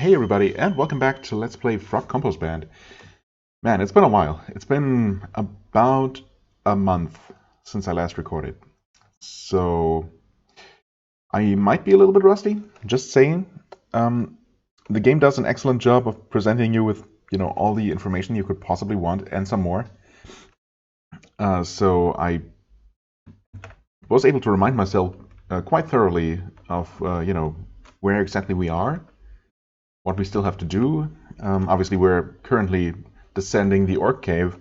Hey everybody, and welcome back to Let's Play FrogComposband. Man, it's been a while. It's been about a month since I last recorded. So, I might be a little bit rusty, just saying. The game does an excellent job of presenting you with, all the information you could possibly want, and some more. So I was able to remind myself quite thoroughly of, where exactly we are, what we still have to do. Obviously, we're currently descending the Orc Cave,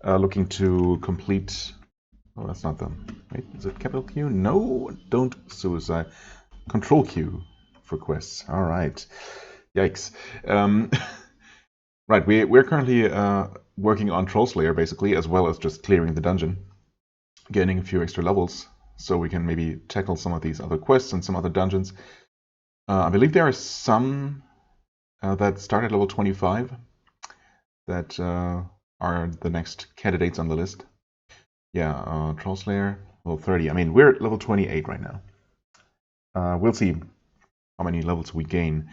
looking to complete... Oh, that's not them. Wait, is it capital Q? No, don't suicide. Control Q for quests. All right. Yikes. Right, we're currently working on Troll Slayer, basically, as well as just clearing the dungeon, gaining a few extra levels, so we can maybe tackle some of these other quests and some other dungeons. I believe there are some that start at level 25 that are the next candidates on the list. Yeah, Troll Slayer, level 30. I mean, we're at level 28 right now. We'll see how many levels we gain.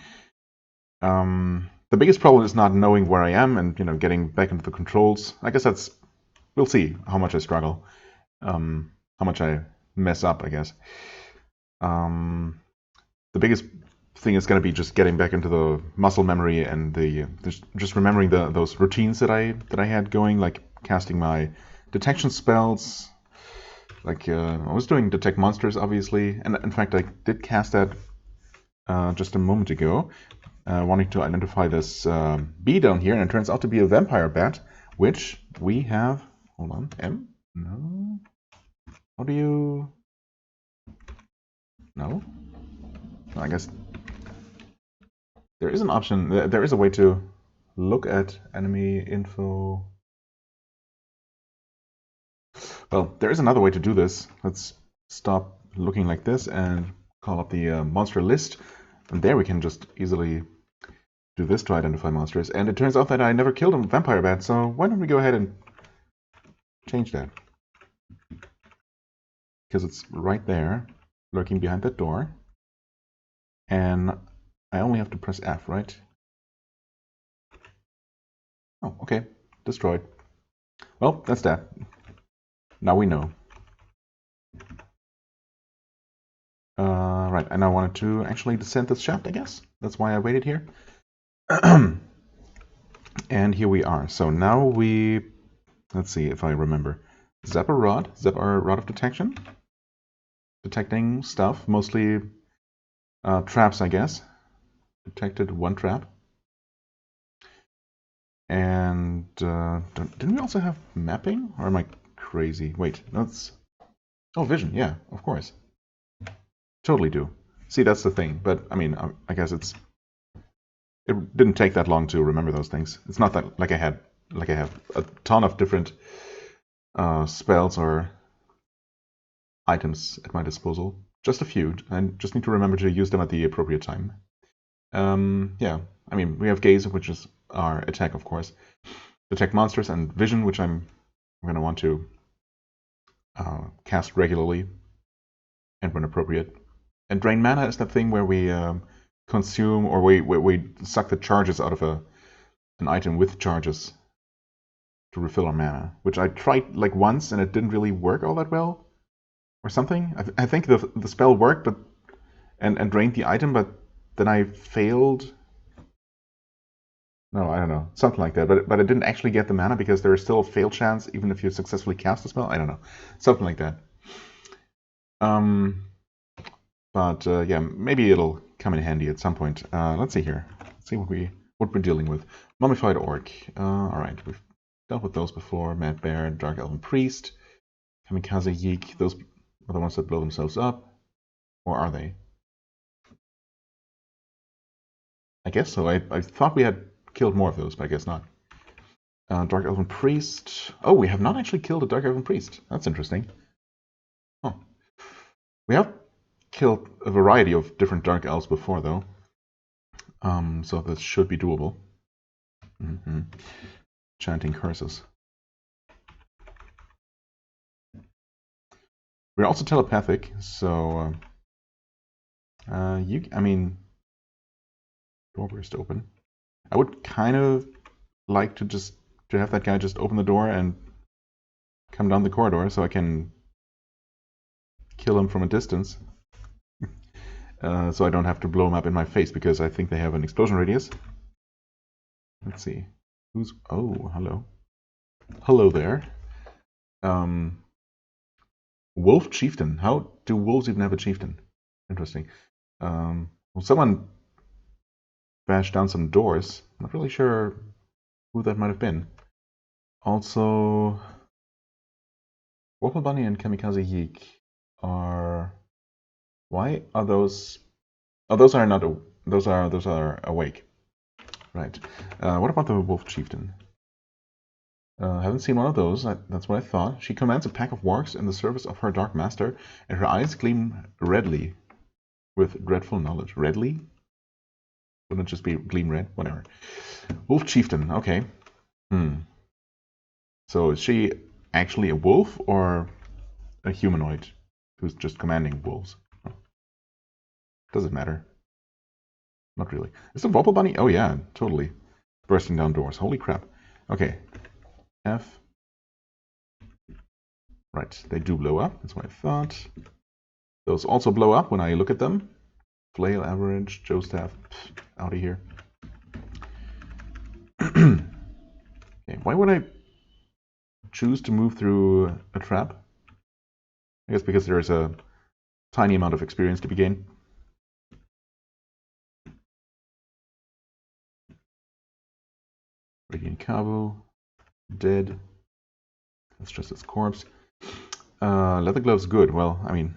The biggest problem is not knowing where I am and getting back into the controls. I guess we'll see how much I struggle, how much I mess up, I guess. The biggest thing is going to be just getting back into the muscle memory and just remembering those routines that I had going, like casting my detection spells. Like I was doing detect monsters, obviously, and in fact I did cast that just a moment ago, wanting to identify this bee down here, and it turns out to be a vampire bat, which we have. Hold on, M? No. How do you? No. I guess there is an option. There is a way to look at enemy info. Well, there is another way to do this. Let's stop looking like this and call up the monster list. And there we can just easily do this to identify monsters. And it turns out that I never killed a vampire bat, so why don't we go ahead and change that? Because it's right there, lurking behind that door. And I only have to press F, right? Oh, okay. Destroyed. Well, that's that. Now we know. Right, and I wanted to actually descend this shaft, I guess. That's why I waited here. And here we are. So now let's see if I remember. Zap a rod. Zap our rod of detection. Detecting stuff, mostly traps, I guess. Detected one trap. And didn't we also have mapping? Or am I crazy? Wait, that's... Oh, vision, yeah, of course. Totally do. See, that's the thing. But, I mean, I guess it didn't take that long to remember those things. It's not that like I have a ton of different spells or items at my disposal. Just a few. I just need to remember to use them at the appropriate time. Yeah, I mean, we have Gaze, which is our attack, of course. Detect monsters, and Vision, which I'm going to want to cast regularly and when appropriate. And Drain Mana is that thing where we consume, or we suck the charges out of an item with charges to refill our mana, which I tried like once and it didn't really work all that well, or something. I think the spell worked, but and drained the item, but then I failed. No, I don't know, something like that. But it didn't actually get the mana because there is still a fail chance even if you successfully cast the spell. I don't know, something like that. But yeah, maybe it'll come in handy at some point. Let's see here. Let's see what we're dealing with. Mummified Orc. All right, we've dealt with those before. Mad Bear, Dark Elven Priest, Kamikaze Yeek. Those are the ones that blow themselves up, or are they? I guess so. I thought we had killed more of those, but I guess not. Dark Elven Priest. Oh, we have not actually killed a Dark Elven Priest. That's interesting. Oh, we have killed a variety of different Dark Elves before, though. So this should be doable. Chanting curses. We're also telepathic, so I mean, Door burst open. I would kind of like to have that guy just open the door and come down the corridor so I can kill him from a distance. So I don't have to blow him up in my face, because I think they have an explosion radius. Let's see. Oh, hello. Hello there. Wolf Chieftain. How do wolves even have a chieftain? Interesting. Well, someone bashed down some doors. Not really sure who that might have been. Also, Waffle Bunny and Kamikaze Yeek are... Why are those... Oh, those are not... Those are awake. Right. What about the Wolf Chieftain? Haven't seen one of those. That's what I thought. She commands a pack of wargs in the service of her Dark Master, and her eyes gleam redly with dreadful knowledge. Redly? Wouldn't it just be gleam red? Whatever. Wolf Chieftain. Okay. So is she actually a wolf or a humanoid who's just commanding wolves? Does it matter? Not really. Is the Wobble Bunny? Oh yeah, totally. Bursting down doors. Holy crap. Okay. F. Right, they do blow up. That's what I thought. Those also blow up when I look at them. Flail, average, Joe staff. Out of here. Okay, why would I choose to move through a trap? I guess because there is a tiny amount of experience to be gained. Radiant Cabo, dead. That's just his corpse. Leather gloves, good. Well, I mean,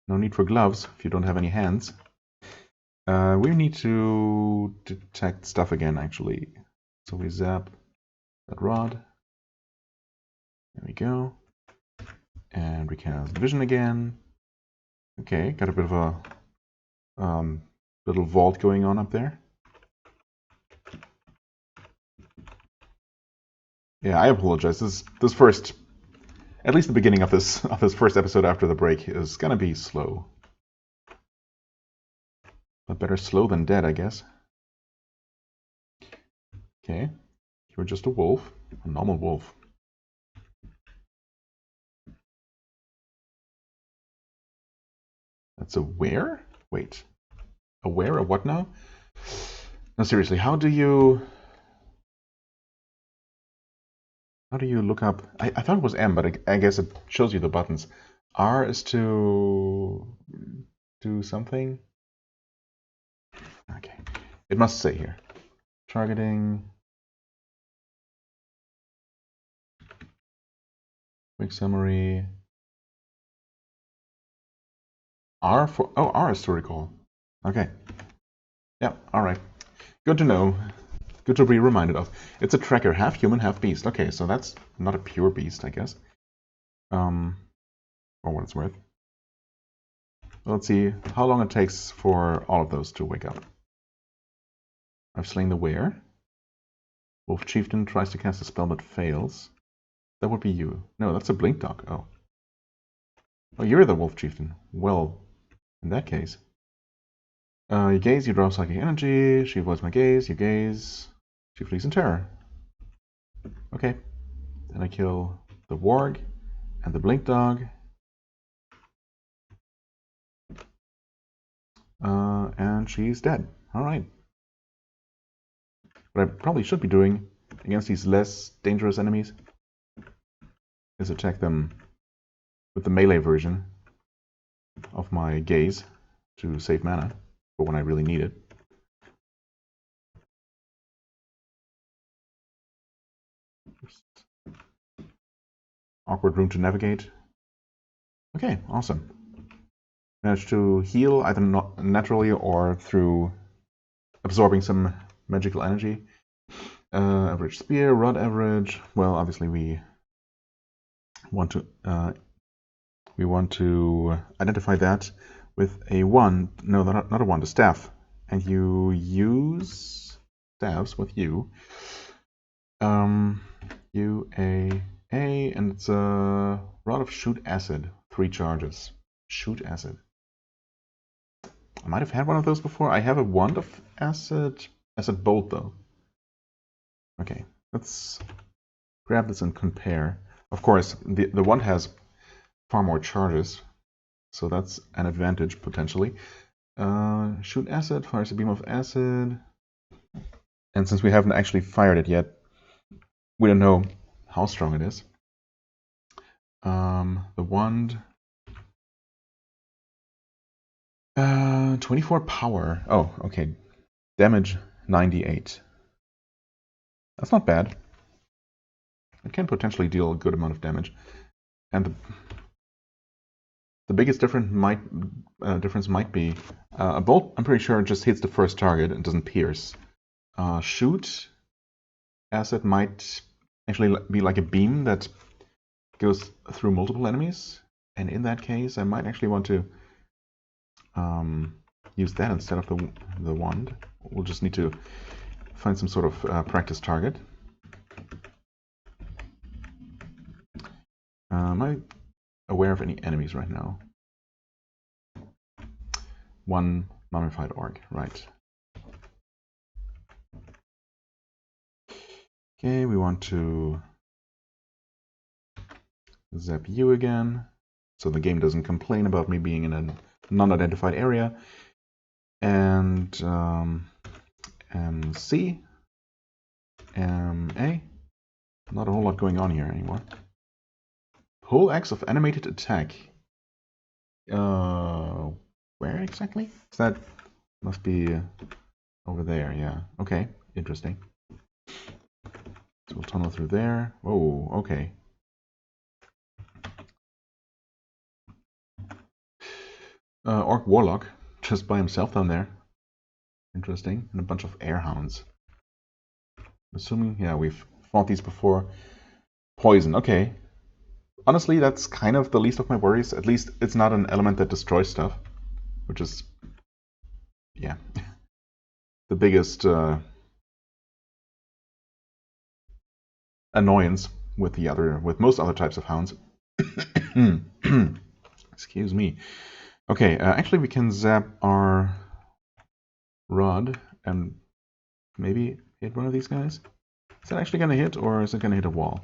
no need for gloves if you don't have any hands. We need to detect stuff again, actually. So we zap that rod. There we go. And we cast vision again. Okay, got a bit of a little vault going on up there. Yeah, I apologize. This first, at least the beginning of this first episode after the break is gonna be slow. But better slow than dead, I guess. Okay, you're just a wolf, a normal wolf. That's a where? Wait, a where? A what now? No, seriously, how do you look up? I thought it was M, but I guess it shows you the buttons. R is to do something. Okay, it must say here. Targeting. Quick summary. R for, oh, R is to recall. Okay. Yeah, alright. Good to know. Good to be reminded of. It's a tracker, half human, half beast. Okay, so that's not a pure beast, I guess. For what it's worth. Let's see how long it takes for all of those to wake up. I've slain the were. Wolf Chieftain tries to cast a spell but fails. That would be you. No, that's a blink dog. Oh. Oh, you're the Wolf Chieftain. Well, in that case. You gaze, you draw psychic energy. She avoids my gaze. You gaze. She flees in terror. Okay. Then I kill the warg and the blink dog. And she's dead. Alright. What I probably should be doing against these less dangerous enemies is attack them with the melee version of my gaze to save mana for when I really need it. Awkward room to navigate. Okay, awesome. Managed to heal either naturally or through absorbing some magical energy. Average spear, rod average. Well, obviously we want to identify that with a wand. No, not a wand, a staff. And you use staffs with you. And it's a rod of shoot acid, 3 charges. Shoot acid. I might have had one of those before. I have a wand of acid bolt though. Okay, let's grab this and compare. Of course, the wand has far more charges, so that's an advantage potentially. Shoot acid, fires a beam of acid. And since we haven't actually fired it yet, we don't know how strong it is. The wand, 24 power. Oh, okay. Damage 98. That's not bad. It can potentially deal a good amount of damage. And the biggest difference might be a bolt. I'm pretty sure it just hits the first target and doesn't pierce. Shoot acid might actually be like a beam that goes through multiple enemies, and in that case I might actually want to use that instead of the wand. We'll just need to find some sort of practice target. Am I aware of any enemies right now? One mummified orc, right. Okay, we want to zap you again, so the game doesn't complain about me being in a non-identified area. And MC, MA, not a whole lot going on here anymore. Whole X of animated attack. Where exactly? That must be over there, yeah. Okay, interesting. So we'll tunnel through there. Oh, okay. Orc Warlock, just by himself down there. Interesting. And a bunch of airhounds. Assuming, yeah, we've fought these before. Poison, okay. Honestly, that's kind of the least of my worries. At least it's not an element that destroys stuff, which is, yeah, the biggest annoyance with most other types of hounds. Excuse me. Okay, actually we can zap our rod and maybe hit one of these guys. Is that actually going to hit, or is it going to hit a wall?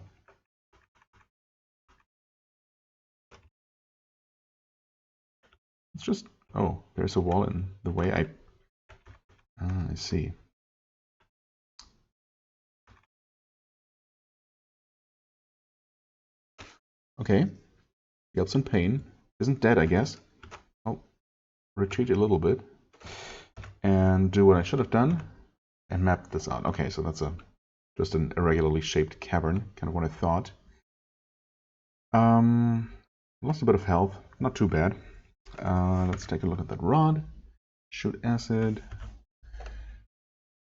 It's just, oh, there's a wall in the way. I see. Okay, yelps in pain. Isn't dead, I guess. I'll retreat a little bit and do what I should have done and map this out. Okay, so that's just an irregularly shaped cavern, kind of what I thought. Lost a bit of health, not too bad. Let's take a look at that rod. Shoot acid.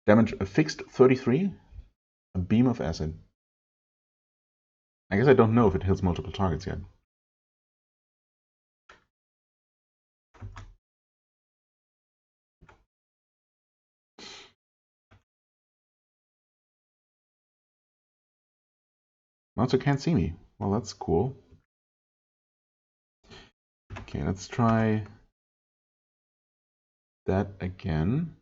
Damage a fixed 33. A beam of acid. I guess I don't know if it hits multiple targets yet. Monster can't see me. Well, that's cool. Okay, let's try that again.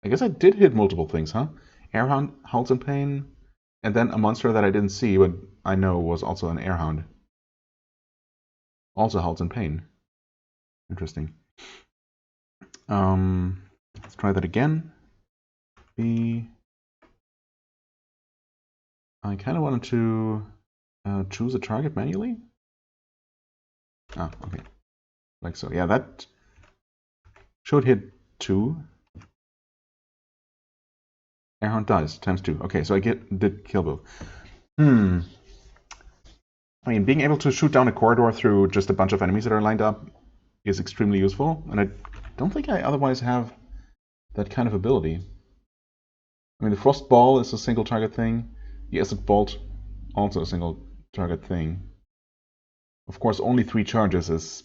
I guess I did hit multiple things, huh? Airhound, howls in pain, and then a monster that I didn't see, but I know was also an airhound. Also howls in pain. Interesting. Let's try that again. I kind of wanted to choose a target manually. Ah, okay. Like so. Yeah, that should hit 2. Airhound dies, ×2. Okay, so I did kill both. I mean, being able to shoot down a corridor through just a bunch of enemies that are lined up is extremely useful, and I don't think I otherwise have that kind of ability. I mean, the Frost Ball is a single target thing. The Acid Bolt, also a single target thing. Of course, only 3 charges is...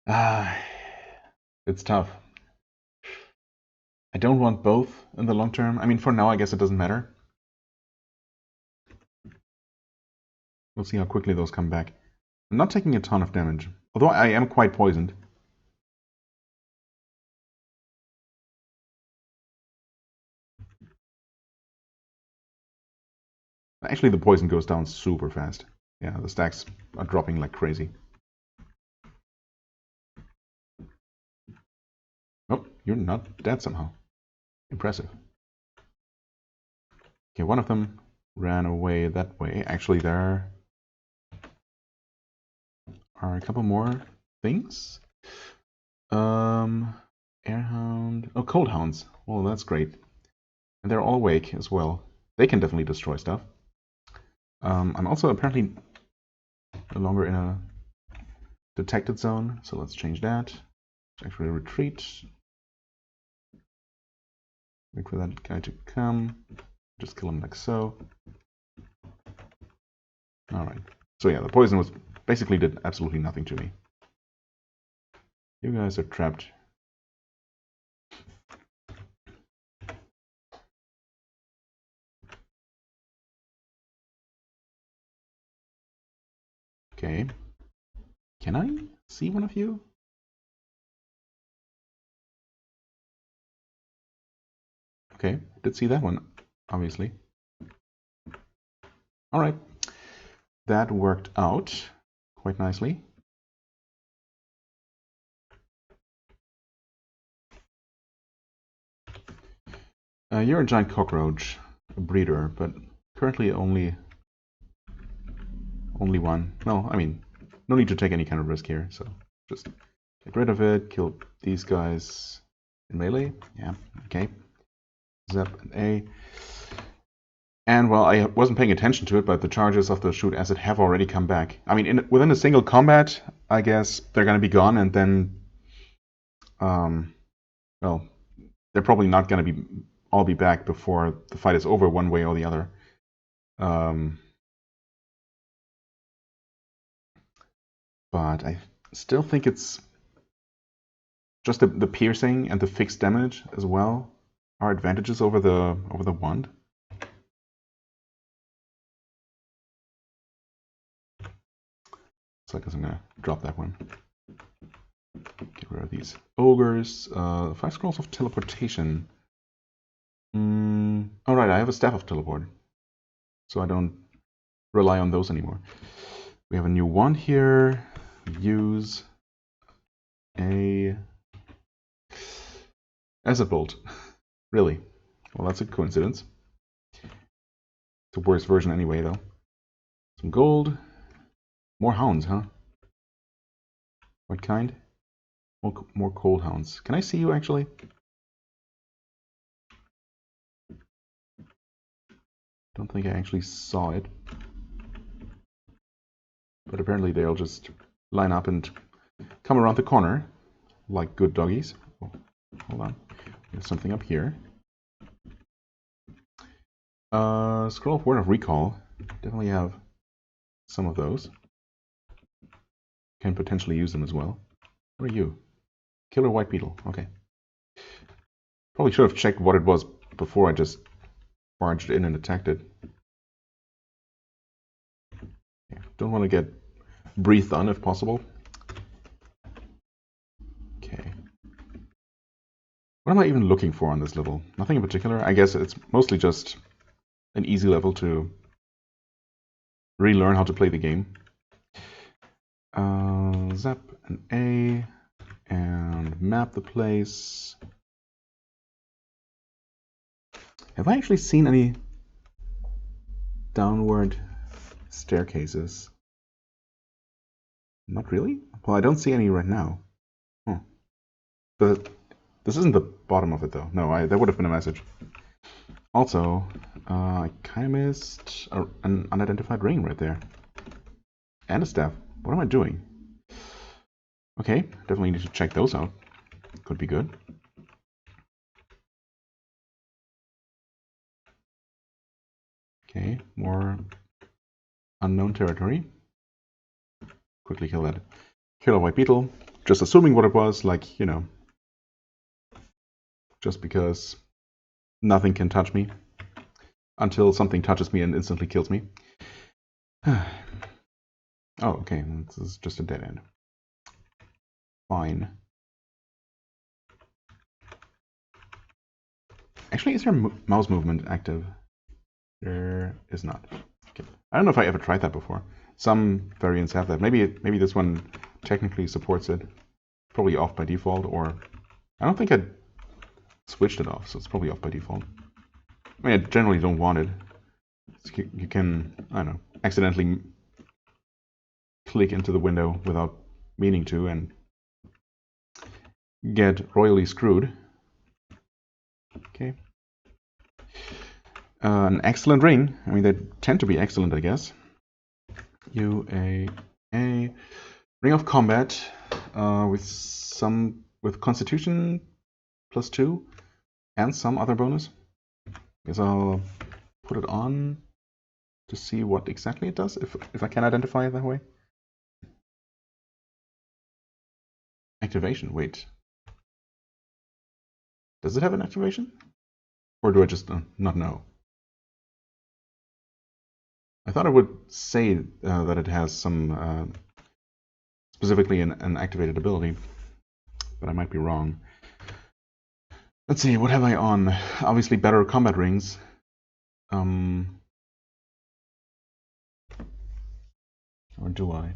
it's tough. I don't want both in the long term. I mean, for now, I guess it doesn't matter. We'll see how quickly those come back. I'm not taking a ton of damage, Although I am quite poisoned. Actually, the poison goes down super fast. Yeah, the stacks are dropping like crazy. Oh, you're not dead somehow. Impressive. Okay, one of them ran away that way. Actually, there are a couple more things. Airhound. Oh, cold hounds. Well, that's great. And they're all awake as well. They can definitely destroy stuff. I'm also apparently no longer in a detected zone, so let's change that. Actually retreat. Wait for that guy to come. Just kill him like so. Alright. So yeah, the poison was basically did absolutely nothing to me. You guys are trapped. Okay. Can I see one of you? Okay, did see that one, obviously. Alright. That worked out quite nicely. You're a giant cockroach, a breeder, but currently only one. No, I mean, no need to take any kind of risk here, so just get rid of it, kill these guys in melee. Yeah, okay. Zap and A. And well, I wasn't paying attention to it, but the charges of the shoot acid have already come back. I mean, within a single combat, I guess they're going to be gone, and then, well, they're probably not going to all be back before the fight is over, one way or the other. But I still think it's just the piercing and the fixed damage as well are advantages over the wand. So I guess I'm gonna drop that one. Get rid of these ogres. 5 scrolls of teleportation. Alright, I have a staff of teleport, so I don't rely on those anymore. We have a new wand here. Use a acid bolt. Really? Well, that's a coincidence. It's the worst version anyway, though. Some gold. More hounds, huh? What kind? More cold hounds. Can I see you, actually? Don't think I actually saw it. But apparently they'll just line up and come around the corner like good doggies. Oh, hold on. There's something up here. Scroll of Word of Recall. Definitely have some of those. Can potentially use them as well. What are you? Killer White Beetle. Okay. Probably should have checked what it was before I just barged in and attacked it. Yeah, don't want to get breathed on if possible. Okay. What am I even looking for on this level? Nothing in particular. I guess it's mostly just an easy level to relearn how to play the game. Zap and A and map the place. Have I actually seen any downward staircases? Not really? Well, I don't see any right now. Huh. But this isn't the bottom of it, though. No, that would have been a message. Also, I kind of missed an unidentified ring right there. And a staff. What am I doing? Okay, definitely need to check those out. Could be good. Okay, more unknown territory. Quickly kill that killer white beetle. Just assuming what it was, like, you know, just because nothing can touch me until something touches me and instantly kills me. Oh, okay, this is just a dead end. fine. Actually, is there mouse movement active? There is not. Okay. I don't know if I ever tried that before. Some variants have that. Maybe this one technically supports it. Probably off by default, or I don't think I switched it off, so it's probably off by default. I mean, I generally don't want it. You can, I don't know, accidentally click into the window without meaning to and get royally screwed. Okay. An excellent ring. I mean, they tend to be excellent, I guess. UAA. Ring of Combat with Constitution +2 and some other bonus. Guess I'll put it on to see what exactly it does, if I can identify it that way. Activation, wait. Does it have an activation? Or do I just not know? I thought it would say that it has some, specifically an activated ability, but I might be wrong. Let's see, what have I on? Obviously better combat rings. Or do I?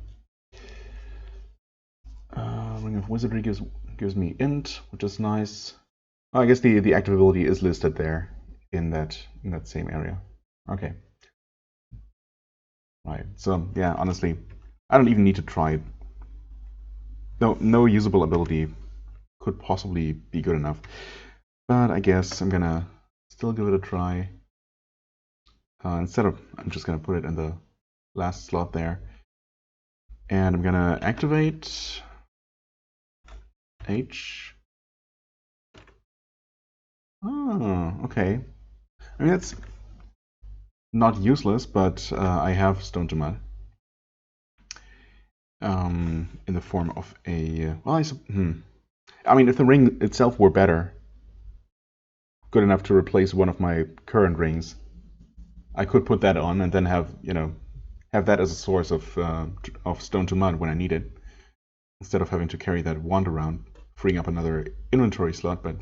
Ring of Wizardry gives me int, which is nice. Oh, I guess the active ability is listed there in that same area. Okay. Right. So yeah, honestly, I don't even need to try it. No usable ability could possibly be good enough. But I guess I'm gonna still give it a try. I'm just gonna put it in the last slot there. And I'm gonna activate H. Oh, okay. I mean, it's not useless, but I have Stone to Mud. In the form of a... Well, I mean, if the ring itself were better, good enough to replace one of my current rings, I could put that on and then have that as a source of Stone to Mud when I need it, instead of having to carry that wand around, freeing up another inventory slot. But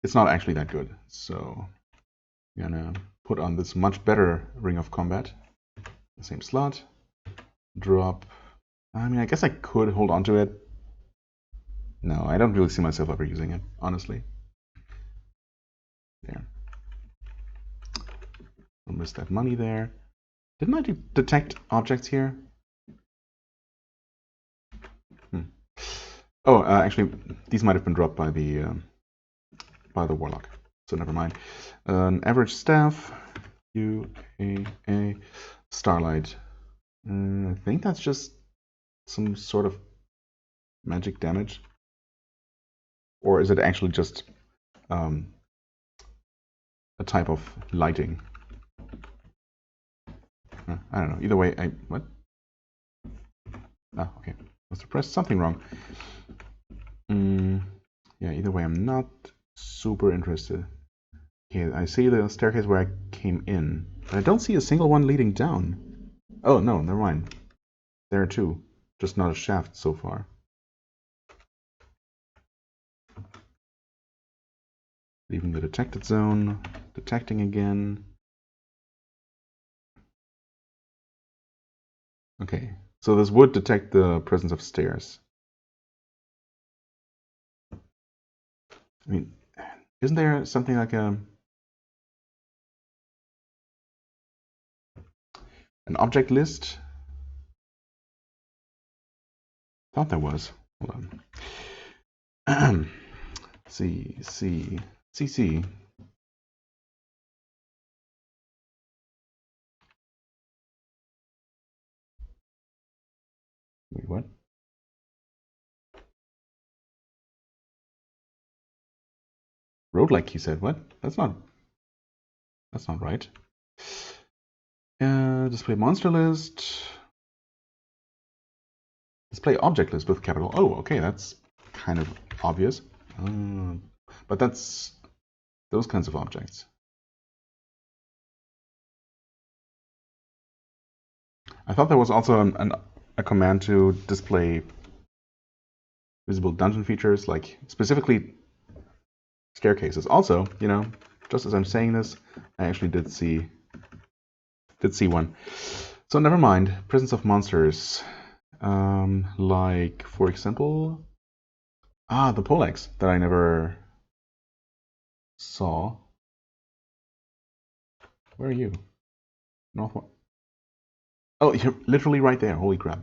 it's not actually that good. So I'm gonna put on this much better Ring of Combat, the same slot, drop. I mean, I guess I could hold on to it. No, I don't really see myself ever using it, honestly. There. I'll miss that money there. Didn't I detect objects here? Oh, actually, these might have been dropped by the warlock, so never mind. An average staff, UAA, Starlight. I think that's just some sort of magic damage, or is it actually just a type of lighting? I don't know. Either way, what? Ah, okay. Must have pressed something wrong. Yeah, either way, I'm not super interested. Okay, I see the staircase where I came in, but I don't see a single one leading down. Oh, no, never mind. There are two, just not a shaft so far. Leaving the detected zone, detecting again. Okay, so this would detect the presence of stairs. I mean, isn't there something like an object list? Thought there was. Hold on. CC. Wait, what? Roguelike, he said. What? That's not right. Display monster list. Display object list with capital O. Okay, that's kind of obvious. But that's those kinds of objects. I thought there was also a command to display visible dungeon features, like specifically staircases. Also, you know, just as I'm saying this, I actually did see one. So never mind. Presence of monsters, like for example, the poleaxe that I never saw. Where are you? Northwest. Oh, you're literally right there. Holy crap!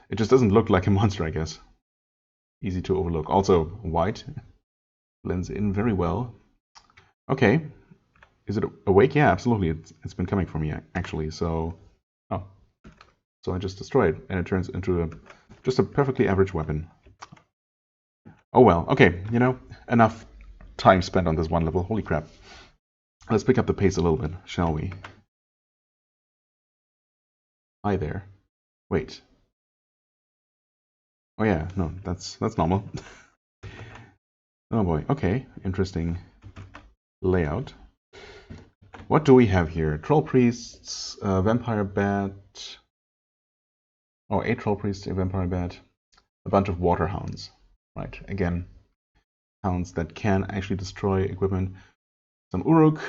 It just doesn't look like a monster, I guess. Easy to overlook. Also, white blends in very well. Okay, is it awake? Yeah, absolutely. It's been coming for me actually. So, oh, so I just destroy it, and it turns into just a perfectly average weapon. Oh well. Okay, you know, enough time spent on this one level. Holy crap! Let's pick up the pace a little bit, shall we? Hi there. Wait. Oh yeah, no, that's normal. Oh boy. Okay, interesting layout. What do we have here? Troll priests, vampire bat. Oh, 8 troll priests, a vampire bat, a bunch of water hounds. Right. Again, hounds that can actually destroy equipment. Some Uruk,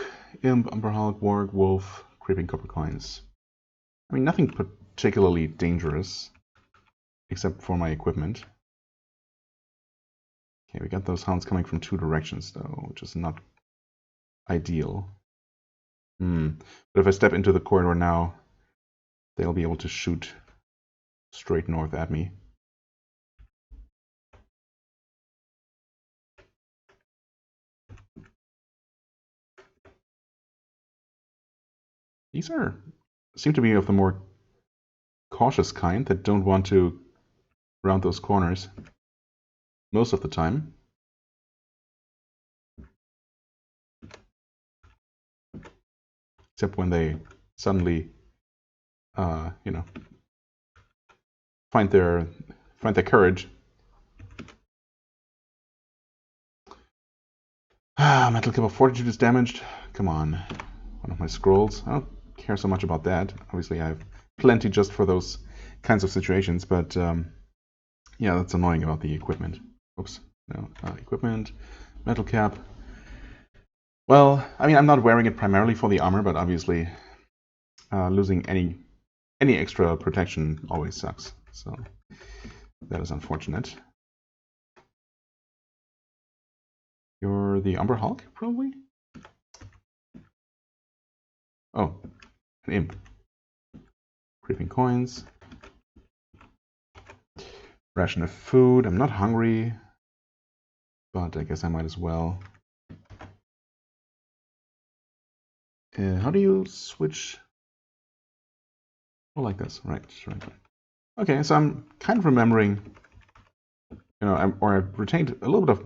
Imp, Umber Hulk, Warg, Wolf, Creeping Copper Coins. I mean, nothing particularly dangerous, except for my equipment. Okay, we got those hounds coming from 2 directions, though, which is not ideal. But if I step into the corridor now, they'll be able to shoot straight north at me. These seem to be of the more cautious kind that don't want to round those corners most of the time. Except when they suddenly, you know, find their courage. Metal Cap of Fortitude is damaged. Come on, one of my scrolls. I don't care so much about that. Obviously, I have plenty just for those kinds of situations. But yeah, that's annoying about the equipment. Oops, no, equipment, Metal Cap. Well, I mean, I'm not wearing it primarily for the armor, but obviously losing any extra protection always sucks. So that is unfortunate. You're the Umber Hulk, probably? Oh, an imp. Creeping coins. Ration of food. I'm not hungry, but I guess I might as well. How do you switch? Oh, like this, right? Okay, so I'm kind of remembering, you know, I've retained a little bit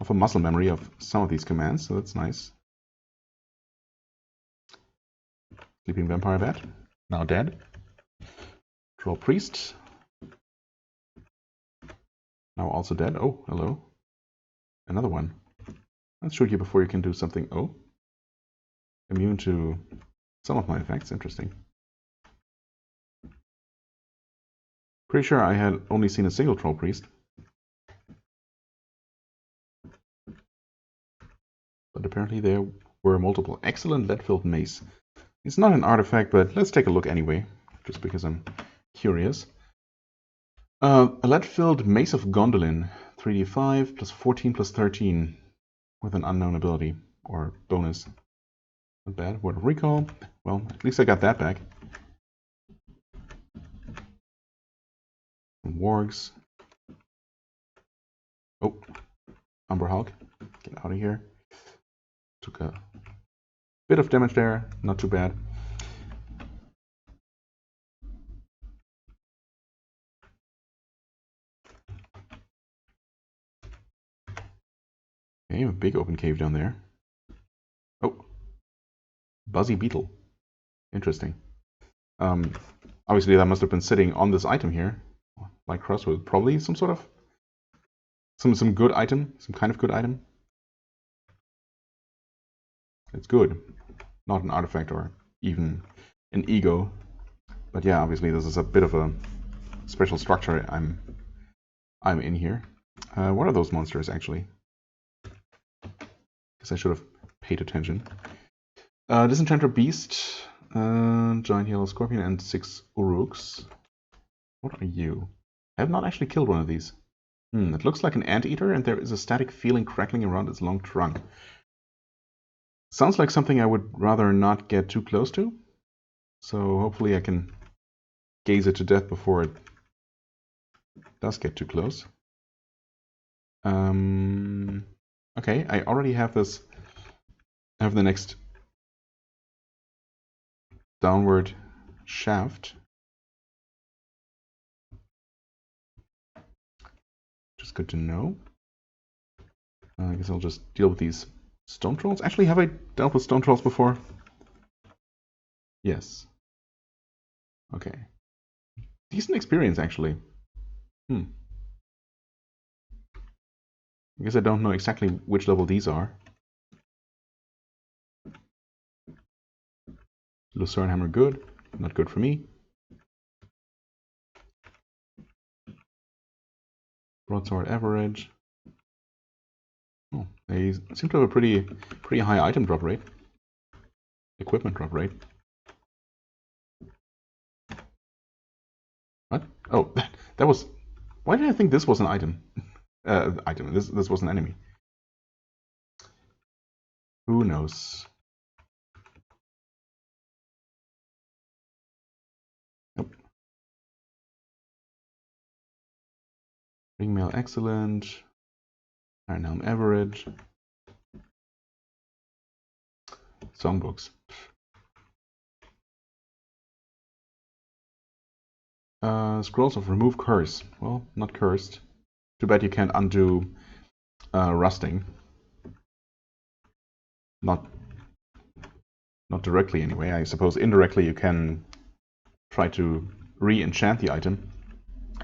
of a muscle memory of some of these commands, so that's nice. Sleeping Vampire Bat, now dead. Troll Priest, now also dead. Oh, hello. Another one. Let's shoot you before you can do something. Oh. Immune to some of my effects. Interesting. Pretty sure I had only seen a single Troll Priest. But apparently there were multiple. Excellent lead-filled mace. It's not an artifact, but let's take a look anyway, just because I'm curious. A lead-filled Mace of Gondolin, 3d5 plus 14 plus 13 with an unknown ability or bonus. Not bad. Word of recall. Well, at least I got that back. Some wargs. Oh, Umber Hulk. Get out of here. Took a bit of damage there. Not too bad. Okay, a big open cave down there. Oh, Buzzy Beetle. Interesting. Obviously that must have been sitting on this item here. Like crossroad, probably some sort of some good item, some kind of good item. It's good, not an artifact or even an ego. But yeah, obviously this is a bit of a special structure I'm I'm in here. What are those monsters, actually? Guess I should have paid attention. Disenchanter Beast, Giant Yellow Scorpion, and 6 Uruks. What are you? I have not actually killed one of these. It looks like an anteater, and there is a static feeling crackling around its long trunk. Sounds like something I would rather not get too close to. So hopefully I can gaze it to death before it does get too close. Okay, I already have this. I have the next downward shaft. Just good to know. I guess I'll just deal with these stone trolls. Actually, have I dealt with stone trolls before? Yes. Okay. Decent experience, actually. I guess I don't know exactly which level these are. Lucerne Hammer, good. Not good for me. Broadsword, average. Oh, they seem to have a pretty high item drop rate. Equipment drop rate. What? Oh, that was... Why did I think this was an item? This was an enemy. Who knows? Nope. Ringmail, excellent. Ironhelm, average. Songbooks. Scrolls of Remove Curse. Well, not cursed. Too bad you can't undo rusting. Not directly anyway. I suppose indirectly you can try to re-enchant the item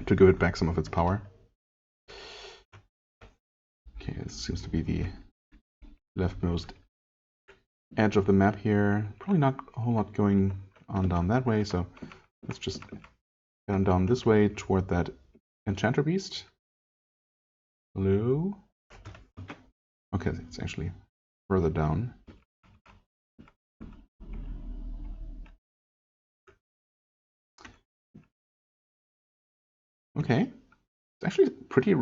to give it back some of its power. Okay, this seems to be the leftmost edge of the map here. Probably not a whole lot going on down that way, so let's just get on down this way toward that Enchanter Beast. Hello? Okay, it's actually further down. Okay, it's actually pretty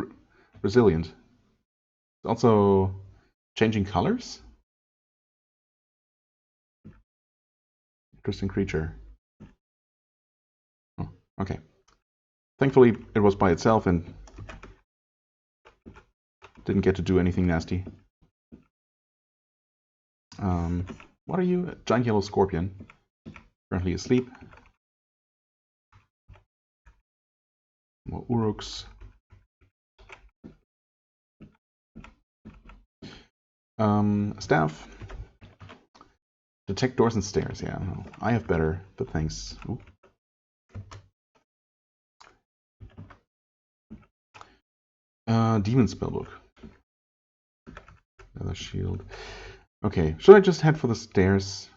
resilient. It's also changing colors. Interesting creature. Oh, okay. Thankfully, it was by itself and didn't get to do anything nasty. What are you? Giant Yellow Scorpion. Currently asleep. More Uruks. Staff. Detect doors and stairs. Yeah, no, I have better, but thanks. Ooh. Demon Spellbook. Leather shield. Okay, should I just head for the stairs?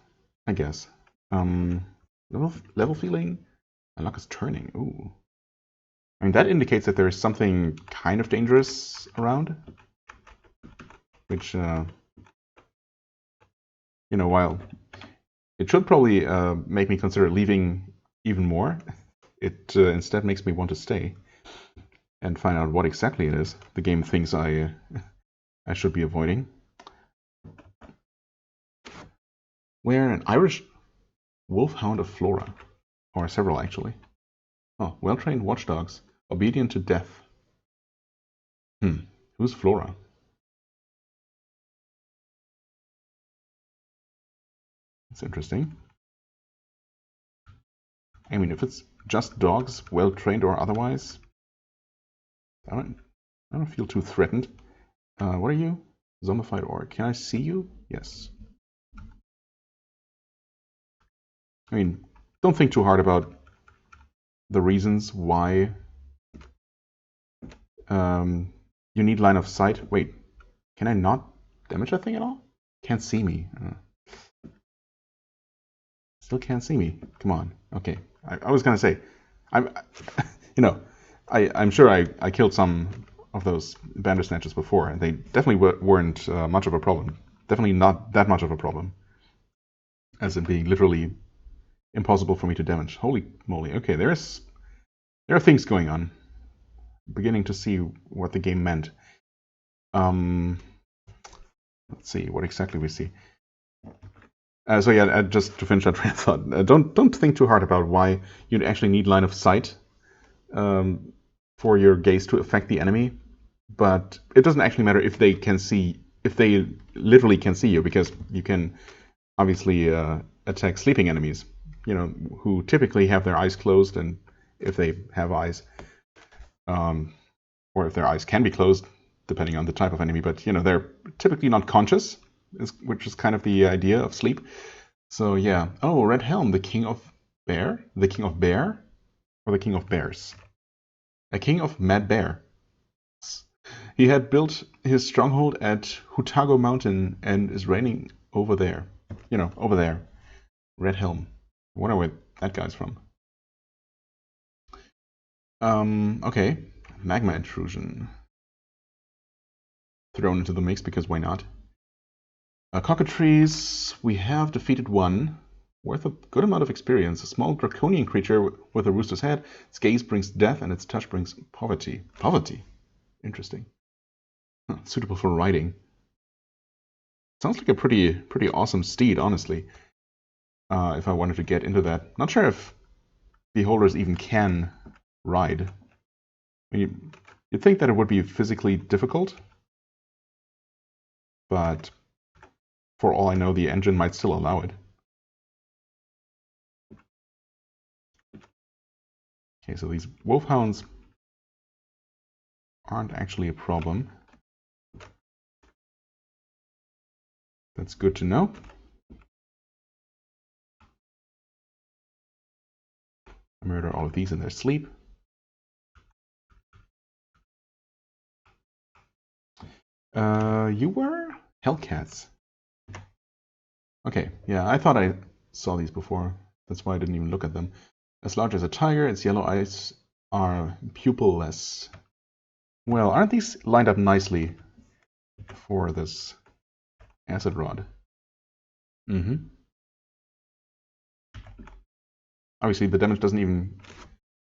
I guess. Level feeling. My luck is turning. Ooh. I mean, that indicates that there is something kind of dangerous around. Which, you know, while it should probably make me consider leaving even more, it instead makes me want to stay and find out what exactly it is the game thinks I should be avoiding. Where an Irish wolfhound of Flora, or several actually. Oh, well-trained watchdogs, obedient to death. Who's Flora? That's interesting. I mean, if it's just dogs, well-trained or otherwise, I don't feel too threatened. What are you? Zombified orc. Can I see you? Yes. I mean, don't think too hard about the reasons why you need line of sight. Wait, can I not damage that thing at all? Can't see me. Still can't see me. Come on. Okay. I was gonna say, I'm, you know, I'm sure I killed some of those Bandersnatchers before, and they definitely weren't much of a problem. Definitely not that much of a problem, as in being literally impossible for me to damage. Holy moly! Okay, there are things going on. Beginning to see what the game meant. Let's see what exactly we see. So yeah, just to finish that train of thought, don't think too hard about why you'd actually need line of sight for your gaze to affect the enemy, but it doesn't actually matter if they literally can see you, because you can obviously attack sleeping enemies, who typically have their eyes closed, and if they have eyes, or if their eyes can be closed, depending on the type of enemy, but they're typically not conscious, which is kind of the idea of sleep. So yeah. Oh, Red Helm, the king of bear, or the king of bears? A king of Mad Bear. He had built his stronghold at Hutago Mountain and is reigning over there. Over there. Red Helm. I wonder where that guy's from. Okay. Magma intrusion. Thrown into the mix because why not? Cockatrice, we have defeated one, worth a good amount of experience. A small draconian creature with a rooster's head. Its gaze brings death and its touch brings poverty. Poverty? Interesting. Suitable for riding. Sounds like a pretty awesome steed, honestly. If I wanted to get into that. Not sure if beholders even can ride. I mean, you'd think that it would be physically difficult, but for all I know, the engine might still allow it. Okay, so these wolfhounds aren't actually a problem. That's good to know. I murder all of these in their sleep. You were Hellcats. Okay, yeah, I thought I saw these before. That's why I didn't even look at them. As large as a tiger, its yellow eyes are pupilless. Well, aren't these lined up nicely for this acid rod? Mm-hmm. Obviously, the damage doesn't even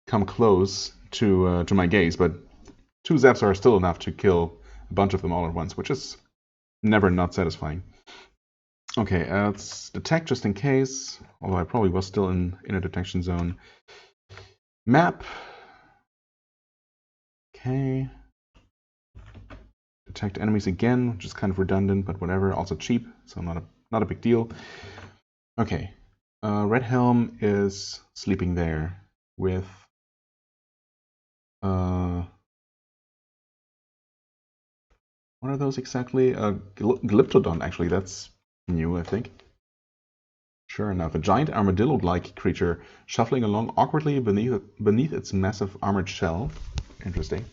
come close to my gaze, but 2 zaps are still enough to kill a bunch of them all at once, which is never not satisfying. Okay, let's detect just in case, although I probably was still in a detection zone. Map. Okay. Detect enemies again, which is kind of redundant, but whatever. Also cheap, so not a big deal. Okay. Red Helm is sleeping there with what are those exactly? Glyptodon, actually, that's new, I think. Sure enough, a giant armadillo-like creature shuffling along awkwardly beneath its massive armored shell. Interesting.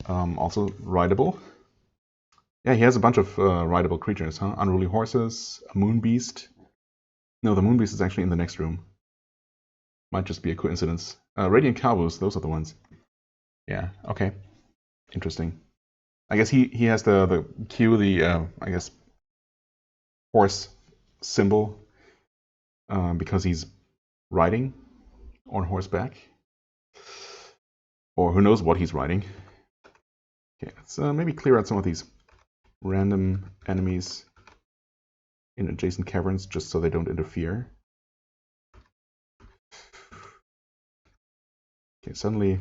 Also rideable. Yeah, he has a bunch of rideable creatures, huh? Unruly horses, a moon beast. No, the moon beast is actually in the next room. Might just be a coincidence. Radiant cowboys, those are the ones. Yeah, okay. Interesting. I guess he has the Q, I guess, horse symbol, because he's riding on horseback. Or who knows what he's riding. Okay, let's maybe clear out some of these random enemies in adjacent caverns just so they don't interfere. Okay, suddenly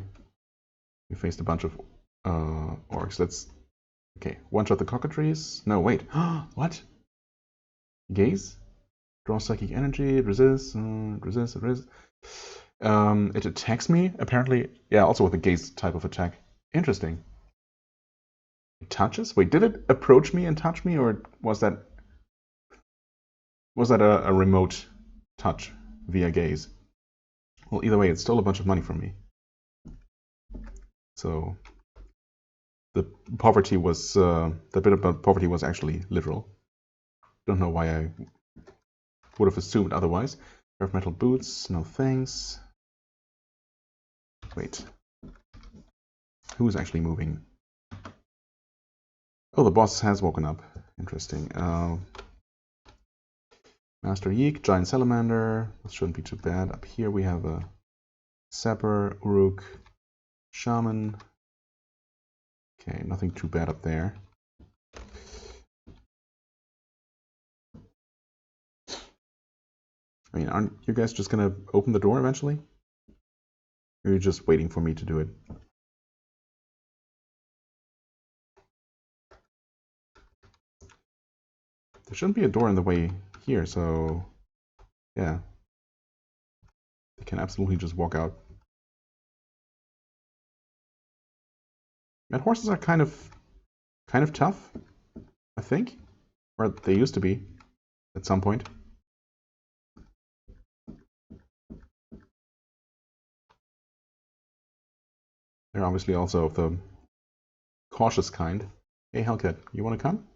we faced a bunch of orcs. Okay, one-shot the cockatrice. No, wait. What? Gaze? Draw psychic energy, it resists, it resists. It attacks me, apparently. Yeah, also with a gaze type of attack. Interesting. It touches? Wait, did it approach me and touch me, or was that a remote touch via gaze? Well, either way, it stole a bunch of money from me. So the poverty was the bit about poverty was actually literal. Don't know why I would have assumed otherwise. Pair of metal boots, no thanks. Wait. Who's actually moving? Oh, the boss has woken up. Interesting. Master Yeek, Giant Salamander. This shouldn't be too bad. Up here we have a Sapper, Uruk, Shaman. Okay, nothing too bad up there. I mean, aren't you guys just gonna open the door eventually? Or are you just waiting for me to do it? There shouldn't be a door in the way here, so yeah. They can absolutely just walk out. And horses are kind of tough, I think. Or they used to be at some point. They're obviously also of the cautious kind. Hey Hellcat, you wanna come?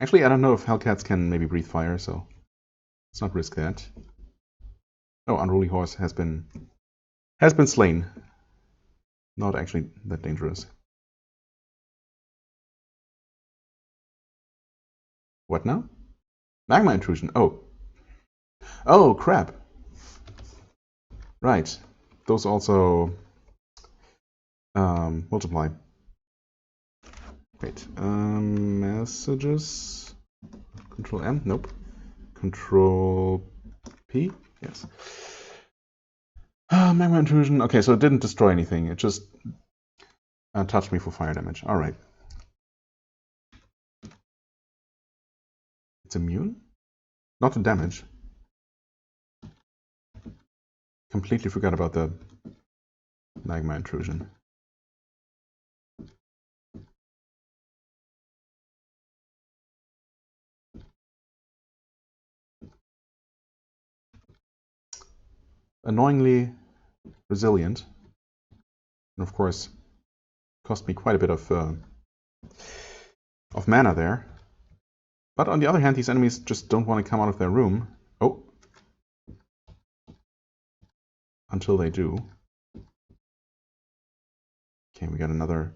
Actually, I don't know if Hellcats can maybe breathe fire, so let's not risk that. Oh, Unruly Horse has been slain. Not actually that dangerous. What now? Magma intrusion. Oh, crap. Right. Those also multiply. Wait. Messages. Control M. Nope. Control P. Yes. Magma intrusion. Okay, so it didn't destroy anything. It just touched me for fire damage. All right. It's immune? Not to damage. Completely forgot about the magma intrusion. Annoyingly resilient. And of course, cost me quite a bit of mana there. But on the other hand, these enemies just don't want to come out of their room. Oh. Until they do. Okay, we got another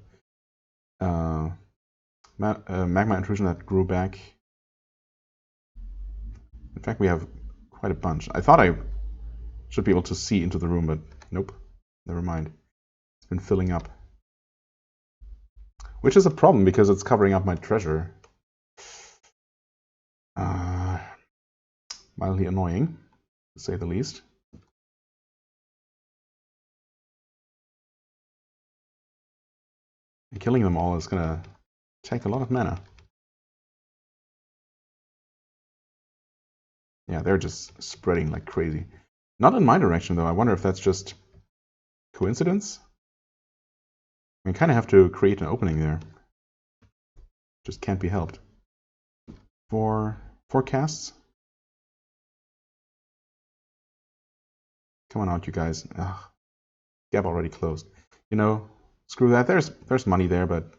magma intrusion that grew back. In fact, we have quite a bunch. I thought I should be able to see into the room, but nope. Never mind. It's been filling up. Which is a problem because it's covering up my treasure. Mildly annoying, to say the least. And killing them all is gonna take a lot of mana. Yeah, they're just spreading like crazy. Not in my direction, though. I wonder if that's just coincidence? I kind of have to create an opening there. Just can't be helped. Forecasts? Come on out, you guys. Ugh. Gap already closed. You know, screw that. There's money there, but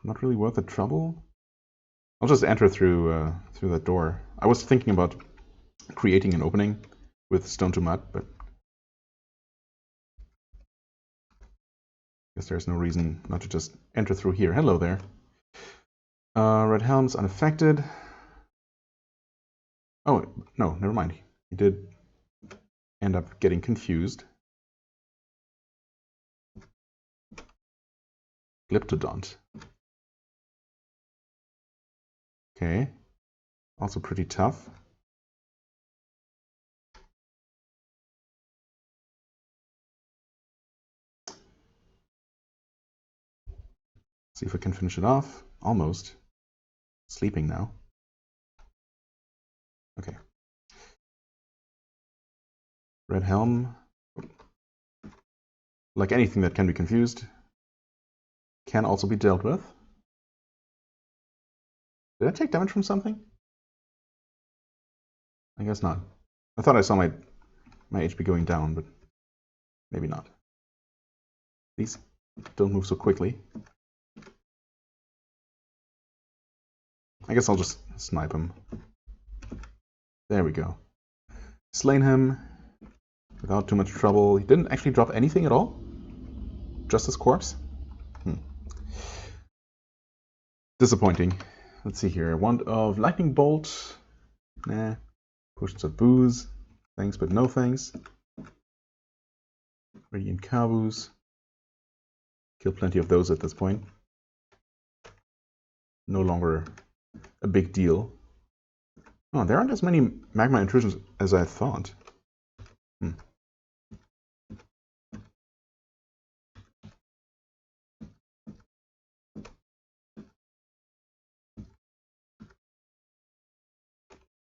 not really worth the trouble. I'll just enter through that door. I was thinking about creating an opening with stone to mud, but I guess there's no reason not to just enter through here. Hello there. Red Helm's unaffected. Oh, no, never mind. He did end up getting confused. Glyptodont. Okay. Also pretty tough. See if I can finish it off. Almost. Sleeping now. Okay. Red Helm. Like anything that can be confused, can also be dealt with. Did I take damage from something? I guess not. I thought I saw my HP going down, but maybe not. Please don't move so quickly. I guess I'll just snipe him. There we go. Slain him without too much trouble. He didn't actually drop anything at all? Justice Corpse? Disappointing. Let's see here. Wand of Lightning Bolt. Nah. Potions of Booze. Thanks, but no thanks. Radiant Caboose. Kill plenty of those at this point. No longer a big deal. Oh, there aren't as many magma intrusions as I thought.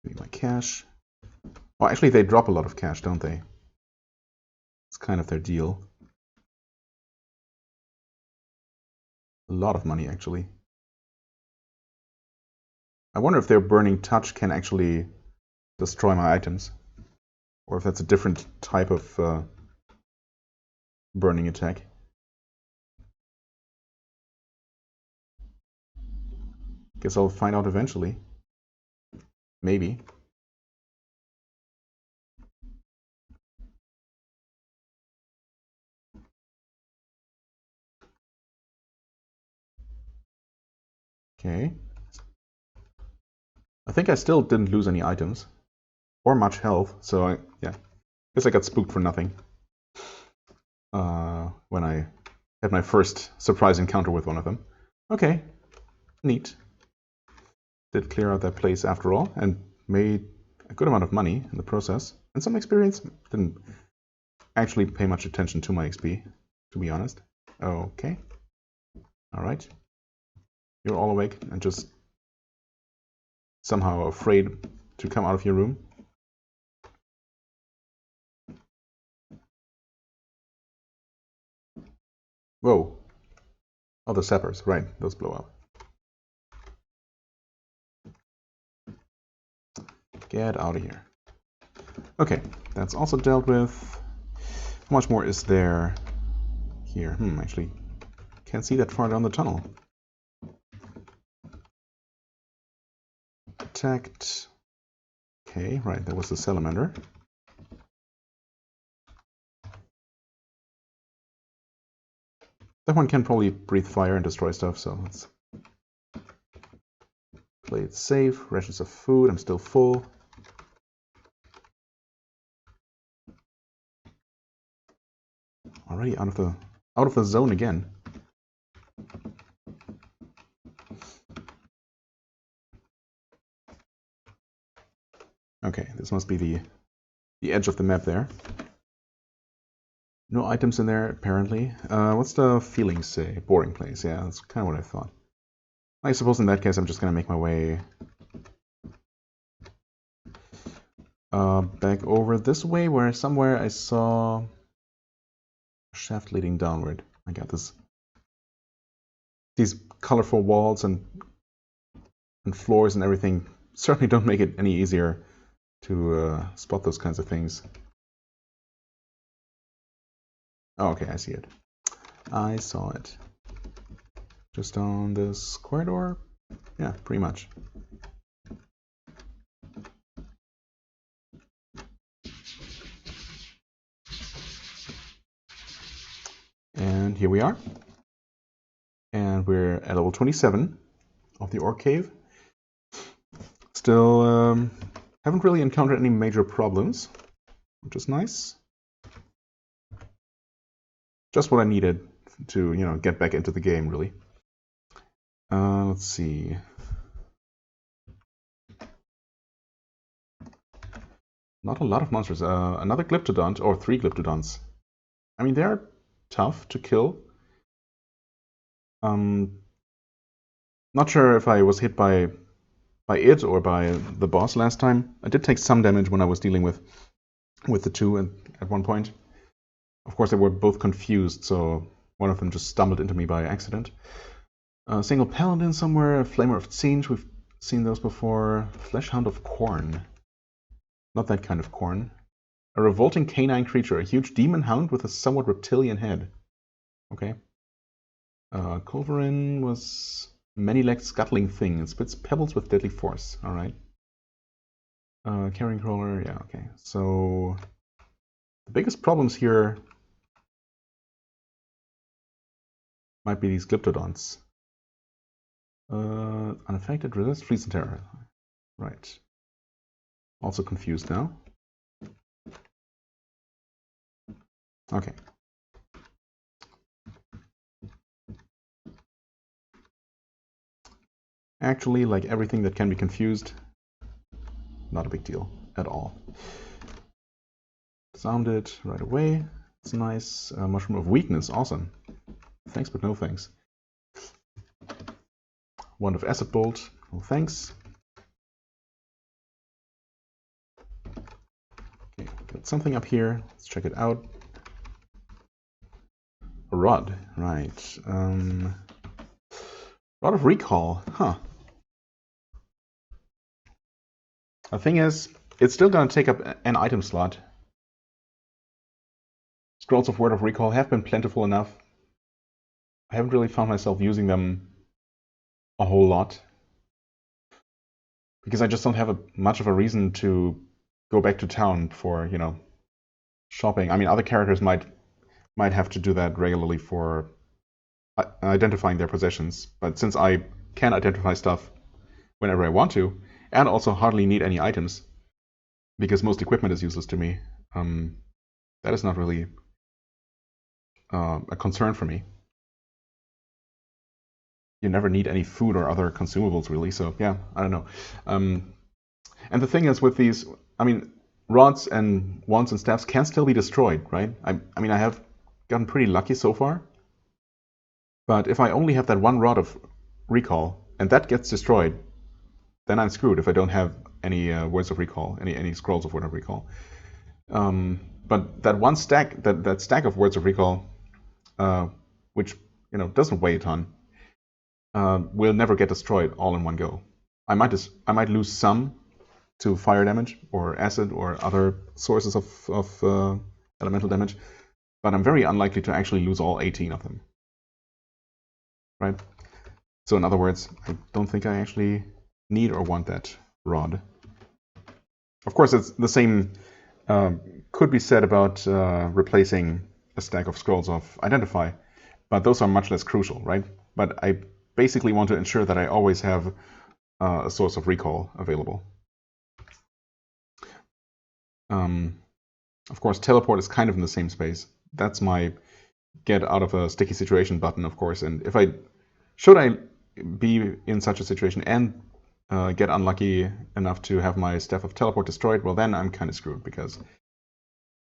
Maybe my cash. Well, actually, they drop a lot of cash, don't they? It's kind of their deal. A lot of money, actually. I wonder if their Burning Touch can actually destroy my items. Or if that's a different type of burning attack. Guess I'll find out eventually. Maybe. Okay. I think I still didn't lose any items. Or much health, so yeah. Guess I got spooked for nothing. When I had my first surprise encounter with one of them. Okay. Neat. Did clear out that place after all, and made a good amount of money in the process. And some experience. Didn't actually pay much attention to my XP, to be honest. Okay. Alright. You're all awake and just somehow afraid to come out of your room. Whoa. Oh, the sappers, right, those blow up. Get out of here. Okay, that's also dealt with. How much more is there here? Actually, can't see that far down the tunnel. Protect. Okay, right, that was the salamander. That one can probably breathe fire and destroy stuff, so let's play it safe. Rations of food, I'm still full. Already out of the zone again. Okay, this must be the edge of the map there. No items in there, apparently. What's the feeling say? Boring place. Yeah, that's kind of what I thought. I suppose in that case I'm just going to make my way back over this way, where somewhere I saw a shaft leading downward. I got these colorful walls and floors and everything certainly don't make it any easier to spot those kinds of things. Oh, okay, I see it. I saw it. Just on this corridor? Yeah, pretty much. And here we are. And we're at level 27 of the Orc Cave. Still haven't really encountered any major problems, which is nice. Just what I needed to, get back into the game, really. Let's see. Not a lot of monsters. Another Glyptodont, or 3 Glyptodonts. I mean, they're tough to kill. Not sure if I was hit by it or by the boss last time. I did take some damage when I was dealing with the two at one point. Of course, they were both confused, so one of them just stumbled into me by accident. A single paladin somewhere, a flamer of Tsinch, we've seen those before. Fleshhound of Corn. Not that kind of corn. A revolting canine creature, a huge demon hound with a somewhat reptilian head. Okay. Culverin was many-legged scuttling thing. It spits pebbles with deadly force. Alright. Carrying crawler, yeah, okay. So the biggest problems here Might be these glyptodons. Unaffected, resist, freeze and terror. Right. Also confused now. Okay. Actually, like everything that can be confused, not a big deal at all. Sound it right away. It's nice. Mushroom of weakness, awesome. Thanks, but no thanks. Wand of acid bolt, no thanks. Okay, got something up here. Let's check it out. A rod, right. Rod of recall, huh. The thing is, it's still going to take up an item slot. Scrolls of Word of Recall have been plentiful enough. I haven't really found myself using them a whole lot. Because I just don't have much of a reason to go back to town for, you know, shopping. I mean, other characters might have to do that regularly for identifying their possessions. But since I can identify stuff whenever I want to, and also hardly need any items, because most equipment is useless to me, that is not really a concern for me. You never need any food or other consumables, really, so yeah, I don't know. And the thing is with these, I mean, rods and wands and staffs can still be destroyed, right? I mean, I have gotten pretty lucky so far, but if I only have that one rod of recall, and that gets destroyed, then I'm screwed if I don't have any words of recall, any scrolls of word of recall. But that one stack, that stack of words of recall, which, you know, doesn't weigh a ton, will never get destroyed all in one go. I might lose some to fire damage or acid or other sources of elemental damage, but I'm very unlikely to actually lose all 18 of them. Right? So in other words, I don't think I actually need or want that rod. Of course, it's the same could be said about replacing a stack of scrolls of Identify, but those are much less crucial, right? But I basically want to ensure that I always have a source of recall available. Of course, teleport is kind of in the same space. That's my get out of a sticky situation button, of course. And if should I be in such a situation and get unlucky enough to have my Staff of Teleport destroyed, well, then I'm kind of screwed because,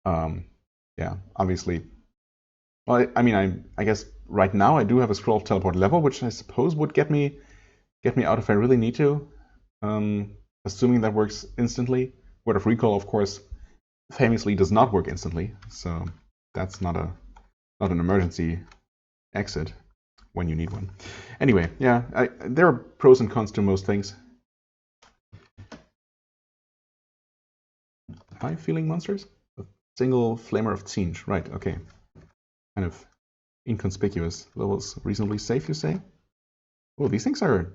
yeah, obviously. Well, I mean, I guess right now I do have a Scroll of Teleport level, which I suppose would get me out if I really need to, assuming that works instantly. Word of Recall, of course, famously does not work instantly, so that's not an emergency exit when you need one. Anyway, yeah, there are pros and cons to most things. 5 feeling monsters? A single Flamer of Tzeentch, right, okay. Kind of inconspicuous. Levels reasonably safe, you say? Oh, these things are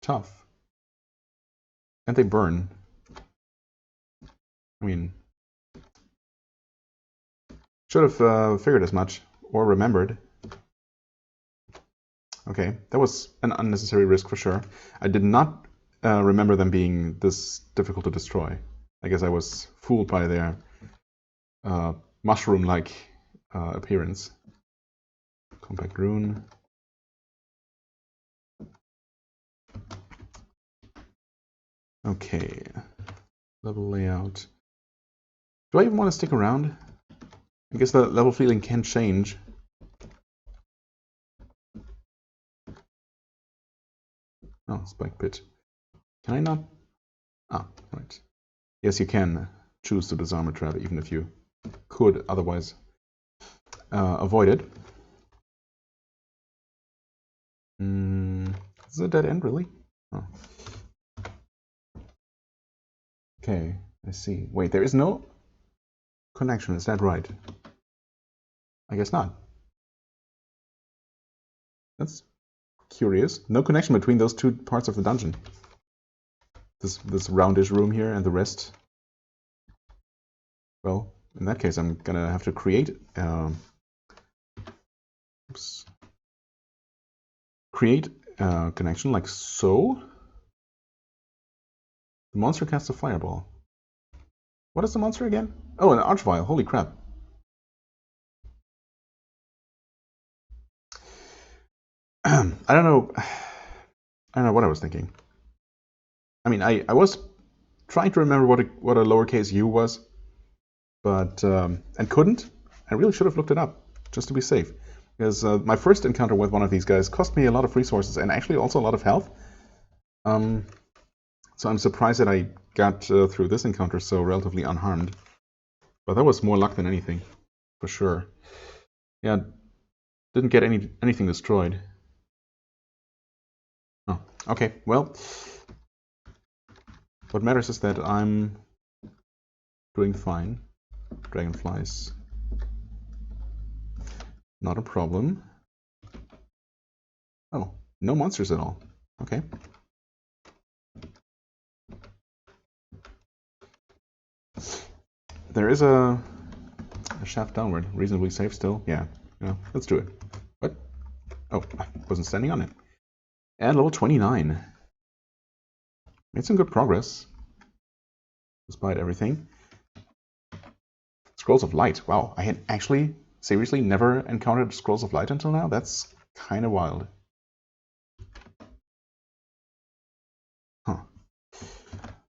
tough. And they burn. I mean, should have figured as much, or remembered. Okay, that was an unnecessary risk for sure. I did not remember them being this difficult to destroy. I guess I was fooled by their mushroom-like appearance. Compact rune. Okay, level layout. Do I even want to stick around? I guess the level feeling can change. Oh, spike pit. Can I not? Ah, right. Yes, you can choose to disarm a trap, even if you could otherwise avoid it. Is it a dead end, really? Oh. Okay, I see. Wait, there is no connection, is that right? I guess not. That's curious. No connection between those two parts of the dungeon. This roundish room here and the rest. Well, in that case, I'm gonna have to create. Oops. create a connection like so. The monster casts a fireball. What is the monster again? Oh, an archvile. Holy crap. I don't know what I was thinking. I mean, I was trying to remember what a lowercase u was, but and couldn't. I really should have looked it up just to be safe, because my first encounter with one of these guys cost me a lot of resources and actually also a lot of health. So I'm surprised that I got through this encounter so relatively unharmed. But that was more luck than anything, for sure. Yeah, didn't get anything destroyed. Oh, okay. Well, what matters is that I'm doing fine. Dragonflies, not a problem. Oh, no monsters at all. Okay. There is a shaft downward, reasonably safe still. Yeah, let's do it. What? Oh, I wasn't standing on it. And level 29. Made some good progress, despite everything. Scrolls of Light. Wow, I had actually, seriously, never encountered Scrolls of Light until now? That's kind of wild. Huh.